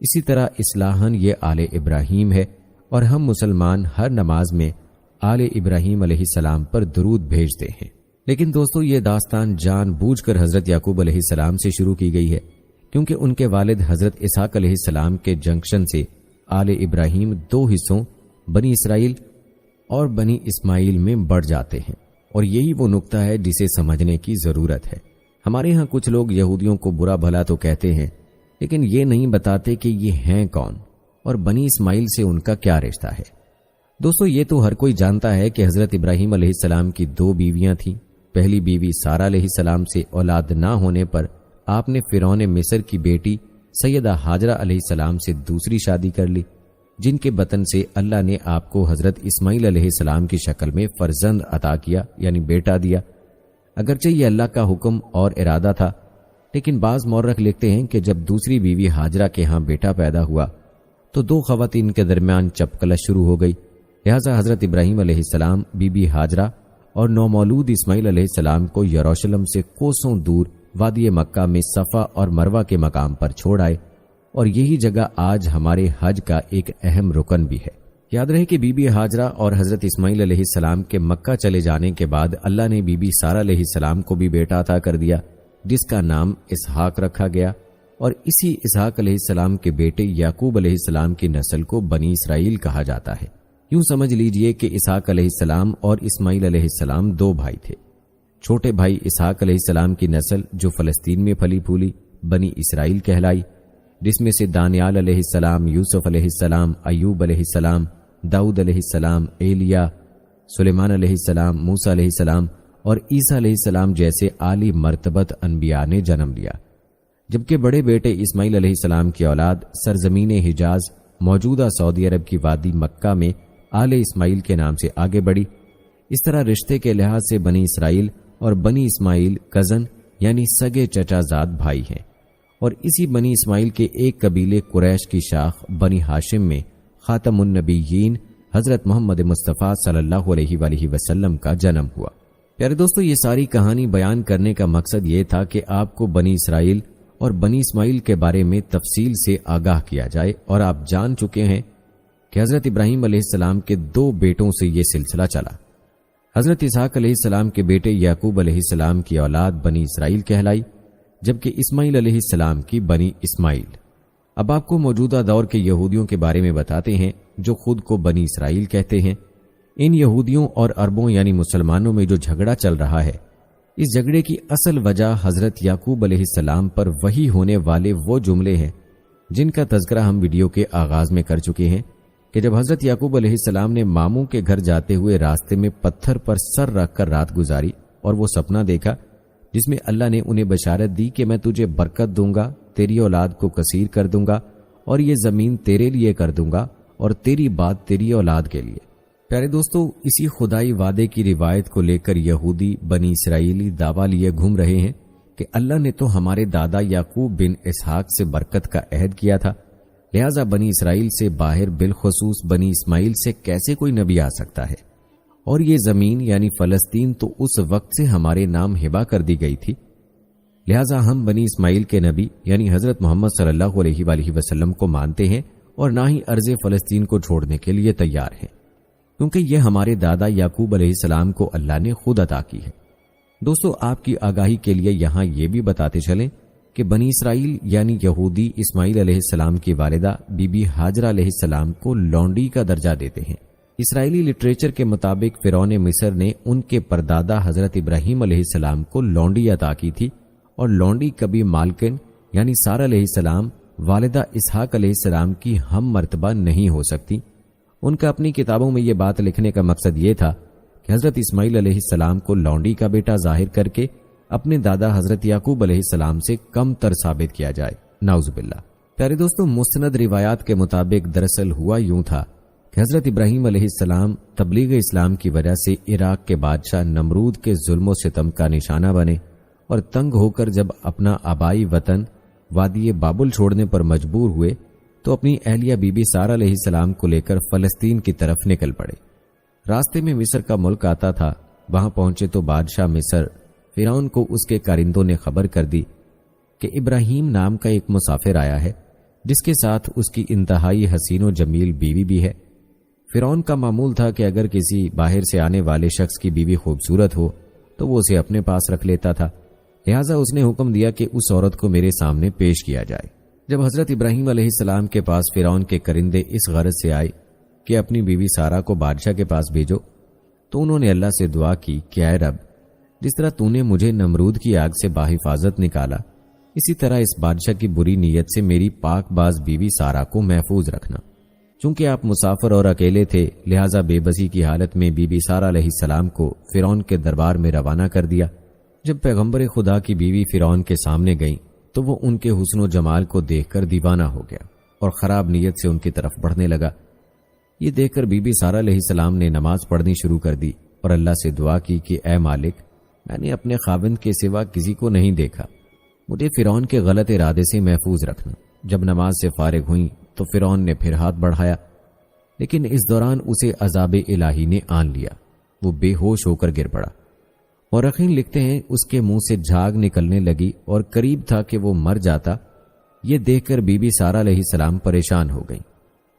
اسی طرح اصلاحاً یہ آل ابراہیم ہے، اور ہم مسلمان ہر نماز میں آل ابراہیم علیہ السلام پر درود بھیجتے ہیں۔ لیکن دوستو، یہ داستان جان بوجھ کر حضرت یعقوب علیہ السلام سے شروع کی گئی ہے، کیونکہ ان کے والد حضرت اسحاق علیہ السلام کے جنکشن سے آل ابراہیم 2 حصوں بنی اسرائیل اور بنی اسماعیل میں بڑھ جاتے ہیں، اور یہی وہ نقطہ ہے جسے سمجھنے کی ضرورت ہے۔ ہمارے ہاں کچھ لوگ یہودیوں کو برا بھلا تو کہتے ہیں، لیکن یہ نہیں بتاتے کہ یہ ہیں کون اور بنی اسماعیل سے ان کا کیا رشتہ ہے۔ دوستو، یہ تو ہر کوئی جانتا ہے کہ حضرت ابراہیم علیہ السلام کی 2 بیویاں تھیں۔ پہلی بیوی سارہ علیہ السلام سے اولاد نہ ہونے پر آپ نے فرعون مصر کی بیٹی سیدہ ہاجرہ علیہ السلام سے دوسری شادی کر لی، جن کے بطن سے اللہ نے آپ کو حضرت اسماعیل علیہ السلام کی شکل میں فرزند عطا کیا، یعنی بیٹا دیا۔ اگرچہ یہ اللہ کا حکم اور ارادہ تھا، لیکن بعض مورخ لکھتے ہیں کہ جب دوسری بیوی ہاجرہ کے ہاں بیٹا پیدا ہوا تو دو خواتین کے درمیان چپکلش شروع ہو گئی، لہذا حضرت ابراہیم علیہ السلام بی بی ہاجرہ اور نومولود اسماعیل علیہ السلام کو یروشلم سے کوسوں دور وادی مکہ میں صفا اور مروہ کے مقام پر چھوڑ آئے، اور یہی جگہ آج ہمارے حج کا ایک اہم رکن بھی ہے۔ یاد رہے کہ بی بی ہاجرہ اور حضرت اسماعیل علیہ السلام کے مکہ چلے جانے کے بعد اللہ نے بی بی سارہ علیہ السلام کو بھی بیٹا عطا کر دیا، جس کا نام اسحاق رکھا گیا، اور اسی اسحاق علیہ السلام کے بیٹے یعقوب علیہ السلام کی نسل کو بنی اسرائیل کہا جاتا ہے۔ یوں سمجھ لیجئے کہ اسحاق علیہ السلام اور اسماعیل علیہ السلام دو بھائی تھے۔ چھوٹے بھائی اسحاق علیہ السلام کی نسل جو فلسطین میں پھلی پھولی بنی اسرائیل کہلائی، جس میں سے دانیال علیہ السلام، یوسف علیہ السلام، ایوب علیہ السلام، داؤد علیہ السلام، ایلیا، سلیمان علیہ السلام، موسیٰ علیہ السلام اور عیسیٰ علیہ السلام جیسے عالی مرتبت انبیاء نے جنم لیا، جبکہ بڑے بیٹے اسماعیل علیہ السلام کی اولاد سرزمین حجاز موجودہ سعودی عرب کی وادی مکہ میں آل اسماعیل کے نام سے آگے بڑھی۔ اس طرح رشتے کے لحاظ سے بنی اسرائیل اور بنی اسماعیل کزن یعنی سگے چچا زاد بھائی ہیں، اور اسی بنی اسماعیل کے ایک قبیلے قریش کی شاخ بنی ہاشم میں خاتم النبیین حضرت محمد مصطفیٰ صلی اللہ علیہ وآلہ وسلم کا جنم ہوا۔ پیارے دوستو، یہ ساری کہانی بیان کرنے کا مقصد یہ تھا کہ آپ کو بنی اسرائیل اور بنی اسماعیل کے بارے میں تفصیل سے آگاہ کیا جائے، اور آپ جان چکے ہیں کہ حضرت ابراہیم علیہ السلام کے دو بیٹوں سے یہ سلسلہ چلا۔ حضرت اسحاق علیہ السلام کے بیٹے یعقوب علیہ السلام کی اولاد بنی اسرائیل کہلائی، جبکہ اسماعیل علیہ السلام کی بنی اسماعیل۔ اب آپ کو موجودہ دور کے یہودیوں کے بارے میں بتاتے ہیں جو خود کو بنی اسرائیل کہتے ہیں۔ ان یہودیوں اور عربوں یعنی مسلمانوں میں جو جھگڑا چل رہا ہے، اس جھگڑے کی اصل وجہ حضرت یعقوب علیہ السلام پر وحی ہونے والے وہ جملے ہیں جن کا تذکرہ ہم ویڈیو کے آغاز میں کر چکے ہیں کہ جب حضرت یعقوب علیہ السلام نے ماموں کے گھر جاتے ہوئے راستے میں پتھر پر سر رکھ کر رات گزاری اور وہ سپنا دیکھا جس میں اللہ نے انہیں بشارت دی کہ میں تجھے برکت دوں گا، تیری اولاد کو کثیر کر دوں گا، اور یہ زمین تیرے لیے کر دوں گا اور تیری بات تیری اولاد کے لیے۔ پیارے دوستو، اسی خدائی وعدے کی روایت کو لے کر یہودی بنی اسرائیلی دعویٰ لیے گھوم رہے ہیں کہ اللہ نے تو ہمارے دادا یعقوب بن اسحاق سے برکت کا عہد کیا تھا، لہٰذا بنی اسرائیل سے باہر بالخصوص بنی اسماعیل سے کیسے کوئی نبی آ سکتا ہے، اور یہ زمین یعنی فلسطین تو اس وقت سے ہمارے نام ہبہ کر دی گئی تھی، لہٰذا ہم بنی اسماعیل کے نبی یعنی حضرت محمد صلی اللہ علیہ وآلہ وسلم کو مانتے ہیں اور نہ ہی ارض فلسطین کو چھوڑنے کے لیے تیار ہیں، کیونکہ یہ ہمارے دادا یعقوب علیہ السلام کو اللہ نے خود عطا کی ہے۔ دوستو، آپ کی آگاہی کے لیے یہاں یہ بھی بتاتے چلیں کہ بنی اسرائیل یعنی یہودی اسماعیل علیہ السلام کی والدہ بی بی ہاجرہ علیہ السلام کو لونڈی کا درجہ دیتے ہیں۔ اسرائیلی لٹریچر کے مطابق فرعون مصر نے ان کے پردادا حضرت ابراہیم علیہ السلام کو لونڈی عطا کی تھی، اور لونڈی کبھی مالکن یعنی سارہ علیہ السلام والدہ اسحاق علیہ السلام کی ہم مرتبہ نہیں ہو سکتی۔ ان کا اپنی کتابوں میں یہ بات لکھنے کا مقصد یہ تھا کہ حضرت اسماعیل علیہ السلام کو لونڈی کا بیٹا ظاہر کر کے اپنے دادا حضرت یعقوب علیہ السلام سے کم تر ثابت کیا جائے، نعوذ باللہ۔ پیارے دوستو، مستند روایات کے مطابق دراصل ہوا یوں تھا کہ حضرت ابراہیم علیہ السلام تبلیغ اسلام کی وجہ سے عراق کے بادشاہ نمرود کے ظلم و ستم کا نشانہ بنے، اور تنگ ہو کر جب اپنا آبائی وطن وادی بابل چھوڑنے پر مجبور ہوئے تو اپنی اہلیہ بی بی سارہ علیہ السلام کو لے کر فلسطین کی طرف نکل پڑے۔ راستے میں مصر کا ملک آتا تھا، وہاں پہنچے تو بادشاہ مصر فرعون کو اس کے کارندوں نے خبر کر دی کہ ابراہیم نام کا ایک مسافر آیا ہے جس کے ساتھ اس کی انتہائی حسین و جمیل بیوی بھی ہے۔ فرعون کا معمول تھا کہ اگر کسی باہر سے آنے والے شخص کی بیوی خوبصورت ہو تو وہ اسے اپنے پاس رکھ لیتا تھا، لہٰذا اس نے حکم دیا کہ اس عورت کو میرے سامنے پیش کیا جائے۔ جب حضرت ابراہیم علیہ السلام کے پاس فرعون کے کرندے اس غرض سے آئے کہ اپنی بیوی سارہ کو بادشاہ کے پاس بھیجو، تو انہوں نے اللہ سے دعا کی کہ اے رب، جس طرح تو نے مجھے نمرود کی آگ سے باحفاظت نکالا، اسی طرح اس بادشاہ کی بری نیت سے میری پاک باز بیوی سارہ کو محفوظ رکھنا۔ چونکہ آپ مسافر اور اکیلے تھے، لہٰذا بے بسی کی حالت میں بی بی سارہ علیہ السلام کو فرعون کے دربار میں روانہ کر دیا۔ جب پیغمبر خدا کی بیوی فرعون کے سامنے گئی تو وہ ان کے حسن و جمال کو دیکھ کر دیوانہ ہو گیا اور خراب نیت سے ان کی طرف بڑھنے لگا۔ یہ دیکھ کر بی بی سارہ علیہ السلام نے نماز پڑھنی شروع کر دی اور اللہ سے دعا کی کہ اے مالک، میں نے اپنے خاوند کے سوا کسی کو نہیں دیکھا، مجھے فرعون کے غلط ارادے سے محفوظ رکھنا۔ جب نماز سے فارغ ہوئیں تو فرعون نے پھر ہاتھ بڑھایا، لیکن اس دوران اسے عذاب الہی نے آن لیا، وہ بے ہوش ہو کر گر پڑا۔ مورخین لکھتے ہیں اس کے منہ سے جھاگ نکلنے لگی اور قریب تھا کہ وہ مر جاتا۔ یہ دیکھ کر بی بی سارہ علیہ السلام پریشان ہو گئیں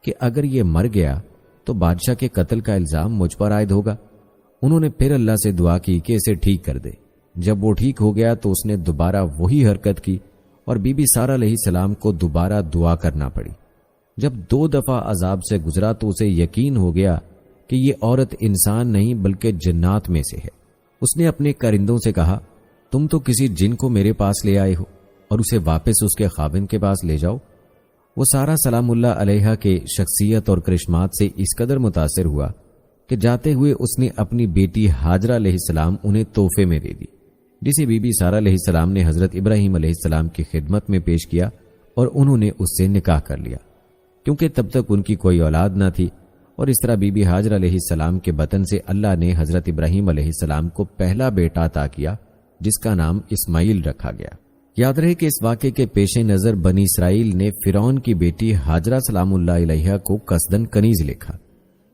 کہ اگر یہ مر گیا تو بادشاہ کے قتل کا الزام مجھ پر عائد ہوگا۔ انہوں نے پھر اللہ سے دعا کی کہ اسے ٹھیک کر دے۔ جب وہ ٹھیک ہو گیا تو اس نے دوبارہ وہی حرکت کی اور بی بی سارہ علیہ السلام کو دوبارہ دعا کرنا پڑی۔ جب 2 دفعہ عذاب سے گزرا تو اسے یقین ہو گیا کہ یہ عورت انسان نہیں بلکہ جنات میں سے ہے۔ اس نے اپنے کرندوں سے کہا، تم تو کسی جن کو میرے پاس لے آئے ہو اور اسے واپس اس کے خاوند کے پاس لے جاؤ۔ وہ سارہ سلام اللہ علیہا کے شخصیت اور کرشمات سے اس قدر متاثر ہوا کہ جاتے ہوئے اس نے اپنی بیٹی ہاجرہ علیہ السلام انہیں تحفے میں دے دی، جسے بی بی سارہ علیہ السلام نے حضرت ابراہیم علیہ السلام کی خدمت میں پیش کیا اور انہوں نے اس سے نکاح کر لیا، کیونکہ تب تک ان کی کوئی اولاد نہ تھی۔ اور اس طرح بی بی ہاجرہ علیہ السلام کے بطن سے اللہ نے حضرت ابراہیم علیہ السلام کو پہلا بیٹا عطا کیا، جس کا نام اسماعیل رکھا گیا۔ یاد رہے کہ اس واقعے کے پیش نظر بنی اسرائیل نے فرعون کی بیٹی ہاجرہ سلام اللہ علیہا کو قصدن کنیز لکھا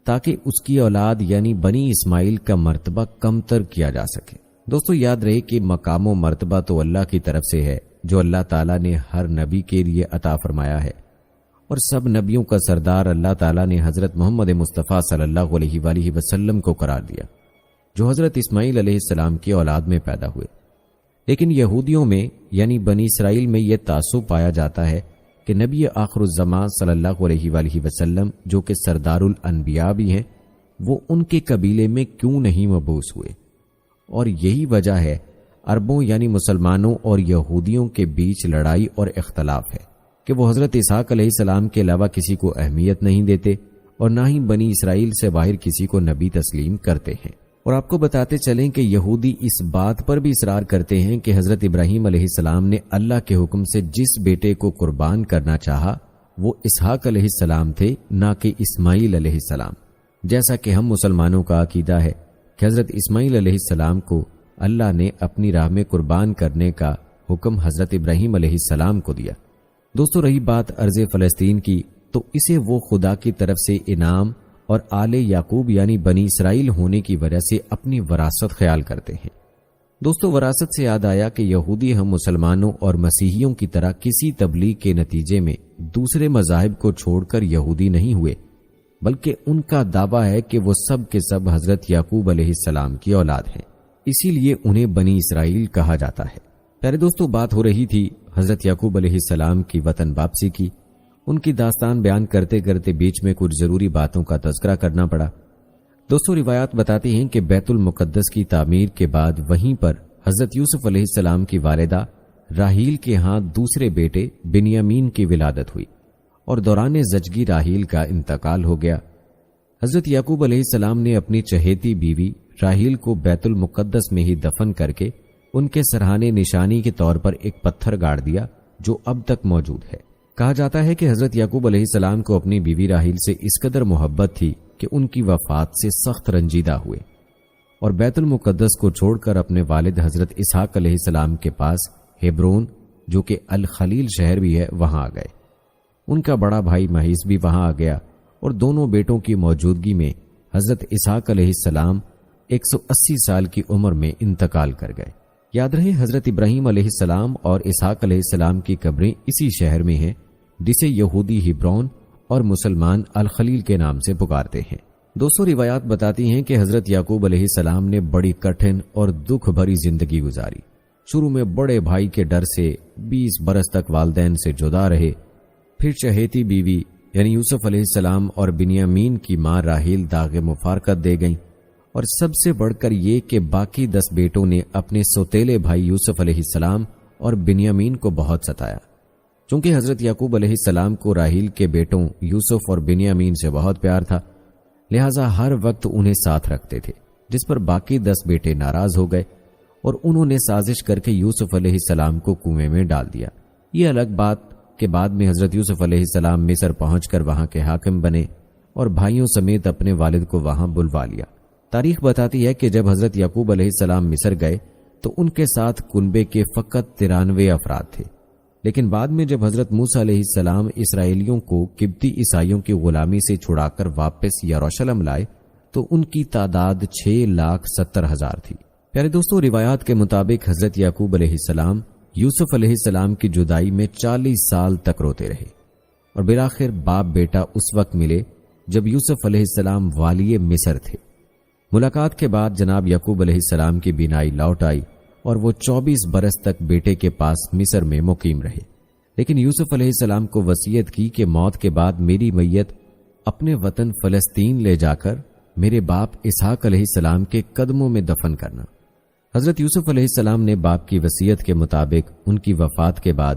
تاکہ اس کی اولاد یعنی بنی اسماعیل کا مرتبہ کم تر کیا جا سکے۔ دوستو یاد رہے کہ مقام و مرتبہ تو اللہ کی طرف سے ہے، جو اللہ تعالیٰ نے ہر نبی کے لیے عطا فرمایا ہے، اور سب نبیوں کا سردار اللہ تعالیٰ نے حضرت محمد مصطفیٰ صلی اللہ علیہ وآلہ وسلم کو قرار دیا، جو حضرت اسماعیل علیہ السلام کی اولاد میں پیدا ہوئے۔ لیکن یہودیوں میں یعنی بنی اسرائیل میں یہ تعصب پایا جاتا ہے کہ نبی آخر الزمان صلی اللہ علیہ وآلہ وسلم جو کہ سردار الانبیاء بھی ہیں، وہ ان کے قبیلے میں کیوں نہیں مبعوث ہوئے، اور یہی وجہ ہے عربوں یعنی مسلمانوں اور یہودیوں کے بیچ لڑائی اور اختلاف ہے کہ وہ حضرت اسحاق علیہ السلام کے علاوہ کسی کو اہمیت نہیں دیتے اور نہ ہی بنی اسرائیل سے باہر کسی کو نبی تسلیم کرتے ہیں۔ اور آپ کو بتاتے چلیں کہ یہودی اس بات پر بھی اصرار کرتے ہیں کہ حضرت ابراہیم علیہ السلام نے اللہ کے حکم سے جس بیٹے کو قربان کرنا چاہا وہ اسحاق علیہ السلام تھے، نہ کہ اسماعیل علیہ السلام، جیسا کہ ہم مسلمانوں کا عقیدہ ہے کہ حضرت اسماعیل علیہ السلام کو اللہ نے اپنی راہ میں قربان کرنے کا حکم حضرت ابراہیم علیہ السلام کو دیا۔ دوستو رہی بات ارض فلسطین کی، تو اسے وہ خدا کی طرف سے انعام اور آل یعقوب یعنی بنی اسرائیل ہونے کی وجہ سے اپنی وراثت خیال کرتے ہیں۔ دوستو وراثت سے یاد آیا کہ یہودی ہم مسلمانوں اور مسیحیوں کی طرح کسی تبلیغ کے نتیجے میں دوسرے مذاہب کو چھوڑ کر یہودی نہیں ہوئے، بلکہ ان کا دعویٰ ہے کہ وہ سب کے سب حضرت یعقوب علیہ السلام کی اولاد ہیں، اسی لیے انہیں بنی اسرائیل کہا جاتا ہے۔ پیارے دوستو بات ہو رہی تھی حضرت یعقوب علیہ السلام کی وطن واپسی کی۔ ان کی داستان بیان کرتے کرتے بیچ میں کچھ ضروری باتوں کا تذکرہ کرنا پڑا۔ دوستو روایات بتاتی ہیں کہ بیت المقدس کی تعمیر کے بعد وہیں پر حضرت یوسف علیہ السلام کی والدہ راحیل کے ہاں دوسرے بیٹے بنیامین کی ولادت ہوئی اور دوران زچگی راحیل کا انتقال ہو گیا۔ حضرت یعقوب علیہ السلام نے اپنی چہیتی بیوی راحیل کو بیت المقدس میں ہی دفن کر کے ان کے سرہانے نشانی کے طور پر ایک پتھر گاڑ دیا جو اب تک موجود ہے۔ کہا جاتا ہے کہ حضرت یعقوب علیہ السلام کو اپنی بیوی راحیل سے اس قدر محبت تھی کہ ان کی وفات سے سخت رنجیدہ ہوئے اور بیت المقدس کو چھوڑ کر اپنے والد حضرت اسحاق علیہ السلام کے پاس ہیبرون جو کہ الخلیل شہر بھی ہے وہاں آ گئے۔ ان کا بڑا بھائی مہیس بھی وہاں آ گیا اور دونوں بیٹوں کی موجودگی میں حضرت اسحاق علیہ السلام 180 سال کی عمر میں انتقال کر گئے۔ یاد رہے حضرت ابراہیم علیہ السلام اور اسحاق علیہ السلام کی قبریں اسی شہر میں ہیں جسے یہودی ہیبرون اور مسلمان الخلیل کے نام سے پکارتے ہیں۔ دوستو روایات بتاتی ہیں کہ حضرت یعقوب علیہ السلام نے بڑی کٹھن اور دکھ بھری زندگی گزاری۔ شروع میں بڑے بھائی کے ڈر سے 20 برس تک والدین سے جدا رہے، پھر چہیتی بیوی یعنی یوسف علیہ السلام اور بنیامین کی ماں راحیل داغ مفارقت دے گئیں، اور سب سے بڑھ کر یہ کہ باقی 10 بیٹوں نے اپنے سوتیلے بھائی یوسف علیہ السلام اور بنیامین کو بہت ستایا۔ چونکہ حضرت یعقوب علیہ السلام کو راحیل کے بیٹوں یوسف اور بنیامین سے بہت پیار تھا، لہٰذا ہر وقت انہیں ساتھ رکھتے تھے، جس پر باقی 10 بیٹے ناراض ہو گئے اور انہوں نے سازش کر کے یوسف علیہ السلام کو کنویں میں ڈال دیا یہ الگ بات کہ بعد میں حضرت یوسف علیہ السلام مصر پہنچ کر وہاں کے حاکم بنے اور بھائیوں سمیت اپنے والد کو وہاں بلوا لیا۔ تاریخ بتاتی ہے کہ جب حضرت یعقوب علیہ السلام مصر گئے تو ان کے ساتھ کنبے کے فقط 93 افراد تھے، لیکن بعد میں جب حضرت موسیٰ علیہ السلام اسرائیلیوں کو قبطی عیسائیوں کی غلامی سے چھڑا کر واپس یروشلم لائے تو ان کی تعداد 6,70,000 تھی۔ پیارے دوستو، روایات کے مطابق حضرت یعقوب علیہ السلام یوسف علیہ السلام کی جدائی میں 40 سال تک روتے رہے اور بالآخر باپ بیٹا اس وقت ملے جب یوسف علیہ السلام والی مصر تھے۔ ملاقات کے بعد جناب یعقوب علیہ السلام کی بینائی لوٹ آئی اور وہ 24 برس تک بیٹے کے پاس مصر میں مقیم رہے، لیکن یوسف علیہ السلام کو وصیت کی کہ موت کے بعد میری میت اپنے وطن فلسطین لے جا کر میرے باپ اسحاق علیہ السلام کے قدموں میں دفن کرنا۔ حضرت یوسف علیہ السلام نے باپ کی وصیت کے مطابق ان کی وفات کے بعد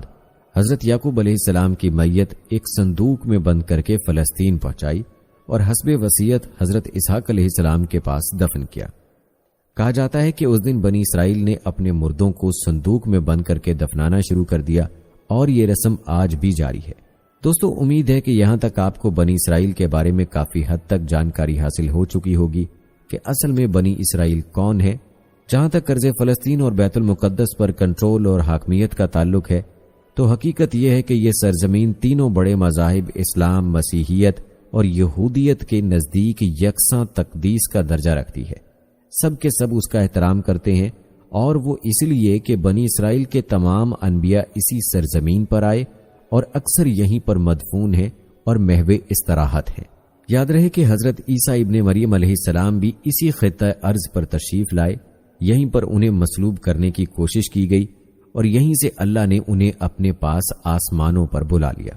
حضرت یعقوب علیہ السلام کی میت ایک صندوق میں بند کر کے فلسطین پہنچائی اور حسب وصیت حضرت اسحاق علیہ السلام کے پاس دفن کیا۔ کہا جاتا ہے کہ اس دن بنی اسرائیل نے اپنے مردوں کو صندوق میں بند کر کے دفنانا شروع کر دیا اور یہ رسم آج بھی جاری ہے۔ دوستو، امید ہے کہ یہاں تک آپ کو بنی اسرائیل کے بارے میں کافی حد تک جانکاری حاصل ہو چکی ہوگی کہ اصل میں بنی اسرائیل کون ہے۔ جہاں تک قرض فلسطین اور بیت المقدس پر کنٹرول اور حاکمیت کا تعلق ہے تو حقیقت یہ ہے کہ یہ سرزمین تینوں بڑے مذاہب اسلام، مسیحیت اور یہودیت کے نزدیک یکساں تقدیس کا درجہ رکھتی ہے۔ سب کے سب اس کا احترام کرتے ہیں اور وہ اس لیے کہ بنی اسرائیل کے تمام انبیاء اسی سرزمین پر آئے اور اکثر یہیں پر مدفون ہیں اور محو استراحت ہیں۔ یاد رہے کہ حضرت عیسیٰ ابن مریم علیہ السلام بھی اسی خطہ ارض پر تشریف لائے، یہیں پر انہیں مصلوب کرنے کی کوشش کی گئی اور یہیں سے اللہ نے انہیں اپنے پاس آسمانوں پر بلا لیا۔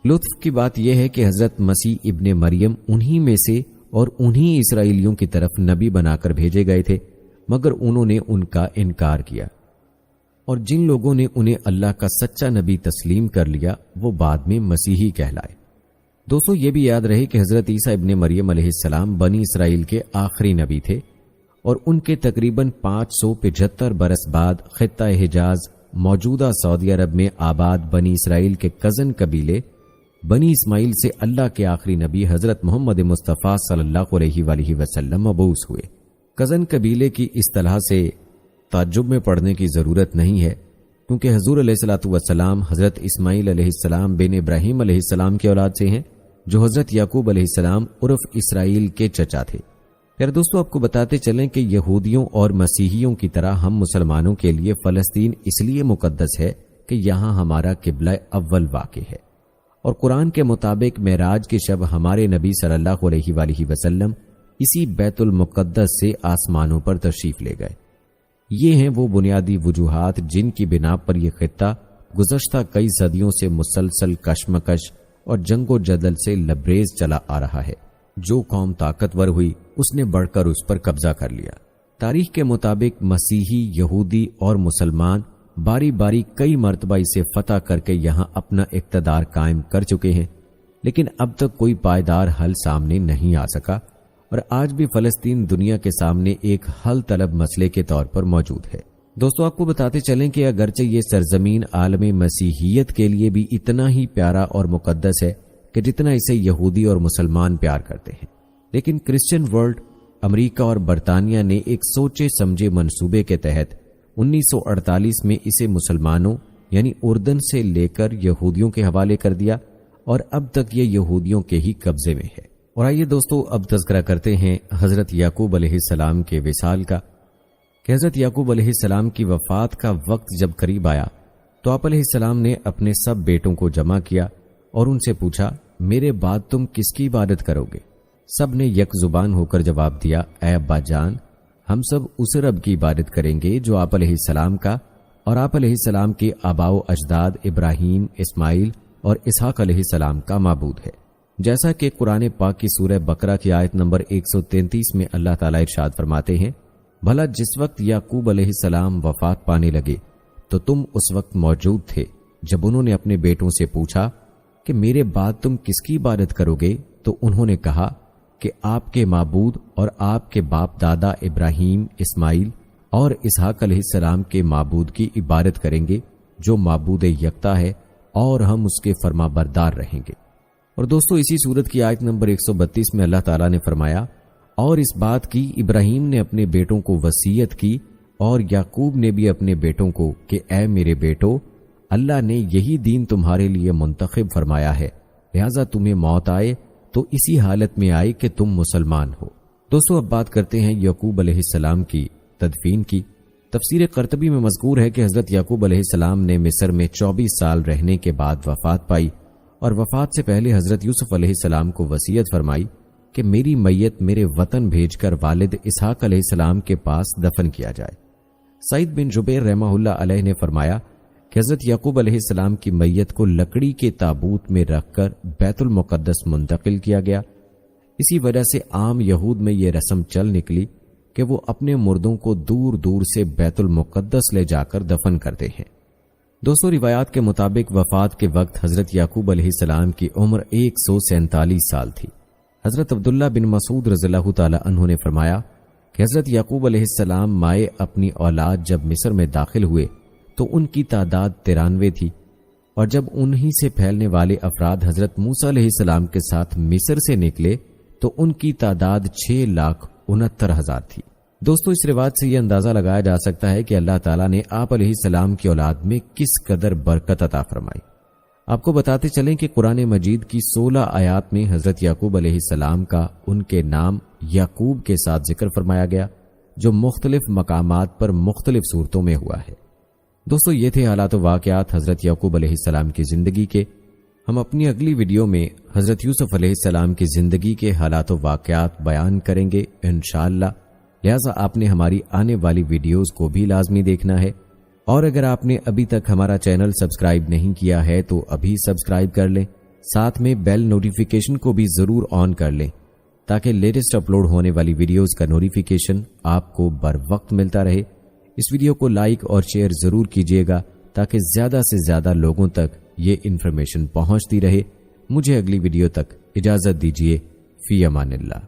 لطف کی بات یہ ہے کہ حضرت مسیح ابن مریم انہی میں سے اور انہی اسرائیلیوں کی طرف نبی بنا کر بھیجے گئے تھے، مگر انہوں نے ان کا انکار کیا، اور جن لوگوں نے انہیں اللہ کا سچا نبی تسلیم کر لیا وہ بعد میں مسیحی کہلائے۔ دوستو، یہ بھی یاد رہے کہ حضرت عیسیٰ ابن مریم علیہ السلام بنی اسرائیل کے آخری نبی تھے اور ان کے تقریباً 575 برس بعد خطہ حجاز موجودہ سعودی عرب میں آباد بنی اسرائیل کے کزن قبیلے بنی اسماعیل سے اللہ کے آخری نبی حضرت محمد مصطفیٰ صلی اللہ علیہ وآلہ وسلم مبعوث ہوئے۔ کزن قبیلے کی اصطلاح سے تعجب میں پڑھنے کی ضرورت نہیں ہے، کیونکہ حضور علیہ الصلوۃ والسلام حضرت اسماعیل علیہ السلام بن ابراہیم علیہ السلام کی اولاد سے ہیں، جو حضرت یعقوب علیہ السلام عرف اسرائیل کے چچا تھے۔ پھر دوستو، آپ کو بتاتے چلیں کہ یہودیوں اور مسیحیوں کی طرح ہم مسلمانوں کے لیے فلسطین اس لیے مقدس ہے کہ یہاں ہمارا قبلہ اول واقع ہے، اور قرآن کے مطابق معراج کی شب ہمارے نبی صلی اللہ علیہ وآلہ وسلم اسی بیت المقدس سے آسمانوں پر تشریف لے گئے۔ یہ ہیں وہ بنیادی وجوہات جن کی بنا پر یہ خطہ گزشتہ کئی صدیوں سے مسلسل کشمکش اور جنگ و جدل سے لبریز چلا آ رہا ہے۔ جو قوم طاقتور ہوئی اس نے بڑھ کر اس پر قبضہ کر لیا۔ تاریخ کے مطابق مسیحی، یہودی اور مسلمان باری باری کئی مرتبہ اسے فتح کر کے یہاں اپنا اقتدار قائم کر چکے ہیں، لیکن اب تک کوئی پائیدار حل سامنے نہیں آ سکا، اور آج بھی فلسطین دنیا کے سامنے ایک حل طلب مسئلے کے طور پر موجود ہے۔ دوستو، آپ کو بتاتے چلیں کہ اگرچہ یہ سرزمین عالم مسیحیت کے لیے بھی اتنا ہی پیارا اور مقدس ہے کہ جتنا اسے یہودی اور مسلمان پیار کرتے ہیں، لیکن کرسچن ورلڈ، امریکہ اور برطانیہ نے ایک سوچے سمجھے منصوبے کے تحت 1948 میں اسے مسلمانوں یعنی اردن سے لے کر یہودیوں کے حوالے کر دیا، اور اب تک یہ یہودیوں کے ہی قبضے میں ہے۔ اور آئیے دوستو، اب تذکرہ کرتے ہیں حضرت یعقوب علیہ السلام کے وصال کا، کہ حضرت یعقوب علیہ السلام کی وفات کا وقت جب قریب آیا تو آپ علیہ السلام نے اپنے سب بیٹوں کو جمع کیا اور ان سے پوچھا، میرے بعد تم کس کی عبادت کرو گے؟ سب نے یک زبان ہو کر جواب دیا، اے ابا جان، ہم سب اس رب کی عبادت کریں گے جو آپ علیہ السلام کا اور آپ علیہ السلام کے آباء و اجداد ابراہیم، اسماعیل اور اسحاق علیہ السلام کا معبود ہے۔ جیسا کہ قرآن پاک کی سورہ بقرہ کی آیت نمبر 133 میں اللہ تعالیٰ ارشاد فرماتے ہیں، بھلا جس وقت یعقوب علیہ السلام وفات پانے لگے تو تم اس وقت موجود تھے جب انہوں نے اپنے بیٹوں سے پوچھا کہ میرے بعد تم کس کی عبادت کرو گے؟ تو انہوں نے کہا کہ آپ کے معبود اور آپ کے باپ دادا ابراہیم، اسماعیل اور اسحاق علیہ السلام کے معبود کی عبادت کریں گے، جو معبود یکتا ہے اور ہم اس کے فرما بردار رہیں گے۔ اور دوستو اسی سورت کی آیت نمبر 132 میں اللہ تعالیٰ نے فرمایا، اور اس بات کی ابراہیم نے اپنے بیٹوں کو وصیت کی اور یعقوب نے بھی اپنے بیٹوں کو کہ اے میرے بیٹو، اللہ نے یہی دین تمہارے لیے منتخب فرمایا ہے، لہذا تمہیں موت آئے تو اسی حالت میں آئے کہ تم مسلمان ہو۔ دوستو اب بات کرتے ہیں یعقوب علیہ السلام کی تدفین کی۔ تفسیر قرطبی میں مذکور ہے کہ حضرت یعقوب علیہ السلام نے مصر میں 24 سال رہنے کے بعد وفات پائی، اور وفات سے پہلے حضرت یوسف علیہ السلام کو وصیت فرمائی کہ میری میت میرے وطن بھیج کر والد اسحاق علیہ السلام کے پاس دفن کیا جائے۔ سعید بن جبیر رحمہ اللہ علیہ نے فرمایا کہ حضرت یعقوب علیہ السلام کی میت کو لکڑی کے تابوت میں رکھ کر بیت المقدس منتقل کیا گیا۔ اسی وجہ سے عام یہود میں یہ رسم چل نکلی کہ وہ اپنے مردوں کو دور دور سے بیت المقدس لے جا کر دفن کرتے ہیں۔ دوستو روایات کے مطابق وفات کے وقت حضرت یعقوب علیہ السلام کی عمر 147 سال تھی۔ حضرت عبداللہ بن مسعود رضی اللہ تعالی عنہ نے فرمایا کہ حضرت یعقوب علیہ السلام مائے اپنی اولاد جب مصر میں داخل ہوئے تو ان کی تعداد 93 تھی، اور جب انہی سے پھیلنے والے افراد حضرت موسیٰ علیہ السلام کے ساتھ مصر سے نکلے تو ان کی تعداد 6,69,000 تھی۔ دوستو اس روایت سے یہ اندازہ لگایا جا سکتا ہے کہ اللہ تعالیٰ نے آپ علیہ السلام کی اولاد میں کس قدر برکت عطا فرمائی۔ آپ کو بتاتے چلیں کہ قرآن مجید کی 16 آیات میں حضرت یعقوب علیہ السلام کا ان کے نام یعقوب کے ساتھ ذکر فرمایا گیا، جو مختلف مقامات پر مختلف صورتوں میں ہوا ہے۔ دوستو یہ تھے حالات و واقعات حضرت یعقوب علیہ السلام کی زندگی کے۔ ہم اپنی اگلی ویڈیو میں حضرت یوسف علیہ السلام کی زندگی کے حالات و واقعات بیان کریں گے انشاءاللہ، لہٰذا آپ نے ہماری آنے والی ویڈیوز کو بھی لازمی دیکھنا ہے، اور اگر آپ نے ابھی تک ہمارا چینل سبسکرائب نہیں کیا ہے تو ابھی سبسکرائب کر لیں، ساتھ میں بیل نوٹیفیکیشن کو بھی ضرور آن کر لیں تاکہ لیٹسٹ اپلوڈ ہونے والی ویڈیوز کا نوٹیفیکیشن آپ کو بر وقت ملتا رہے۔ اس ویڈیو کو لائک اور شیئر ضرور کیجیے گا تاکہ زیادہ سے زیادہ لوگوں تک یہ انفارمیشن پہنچتی رہے۔ مجھے اگلی ویڈیو تک اجازت دیجیے، فی امان اللہ۔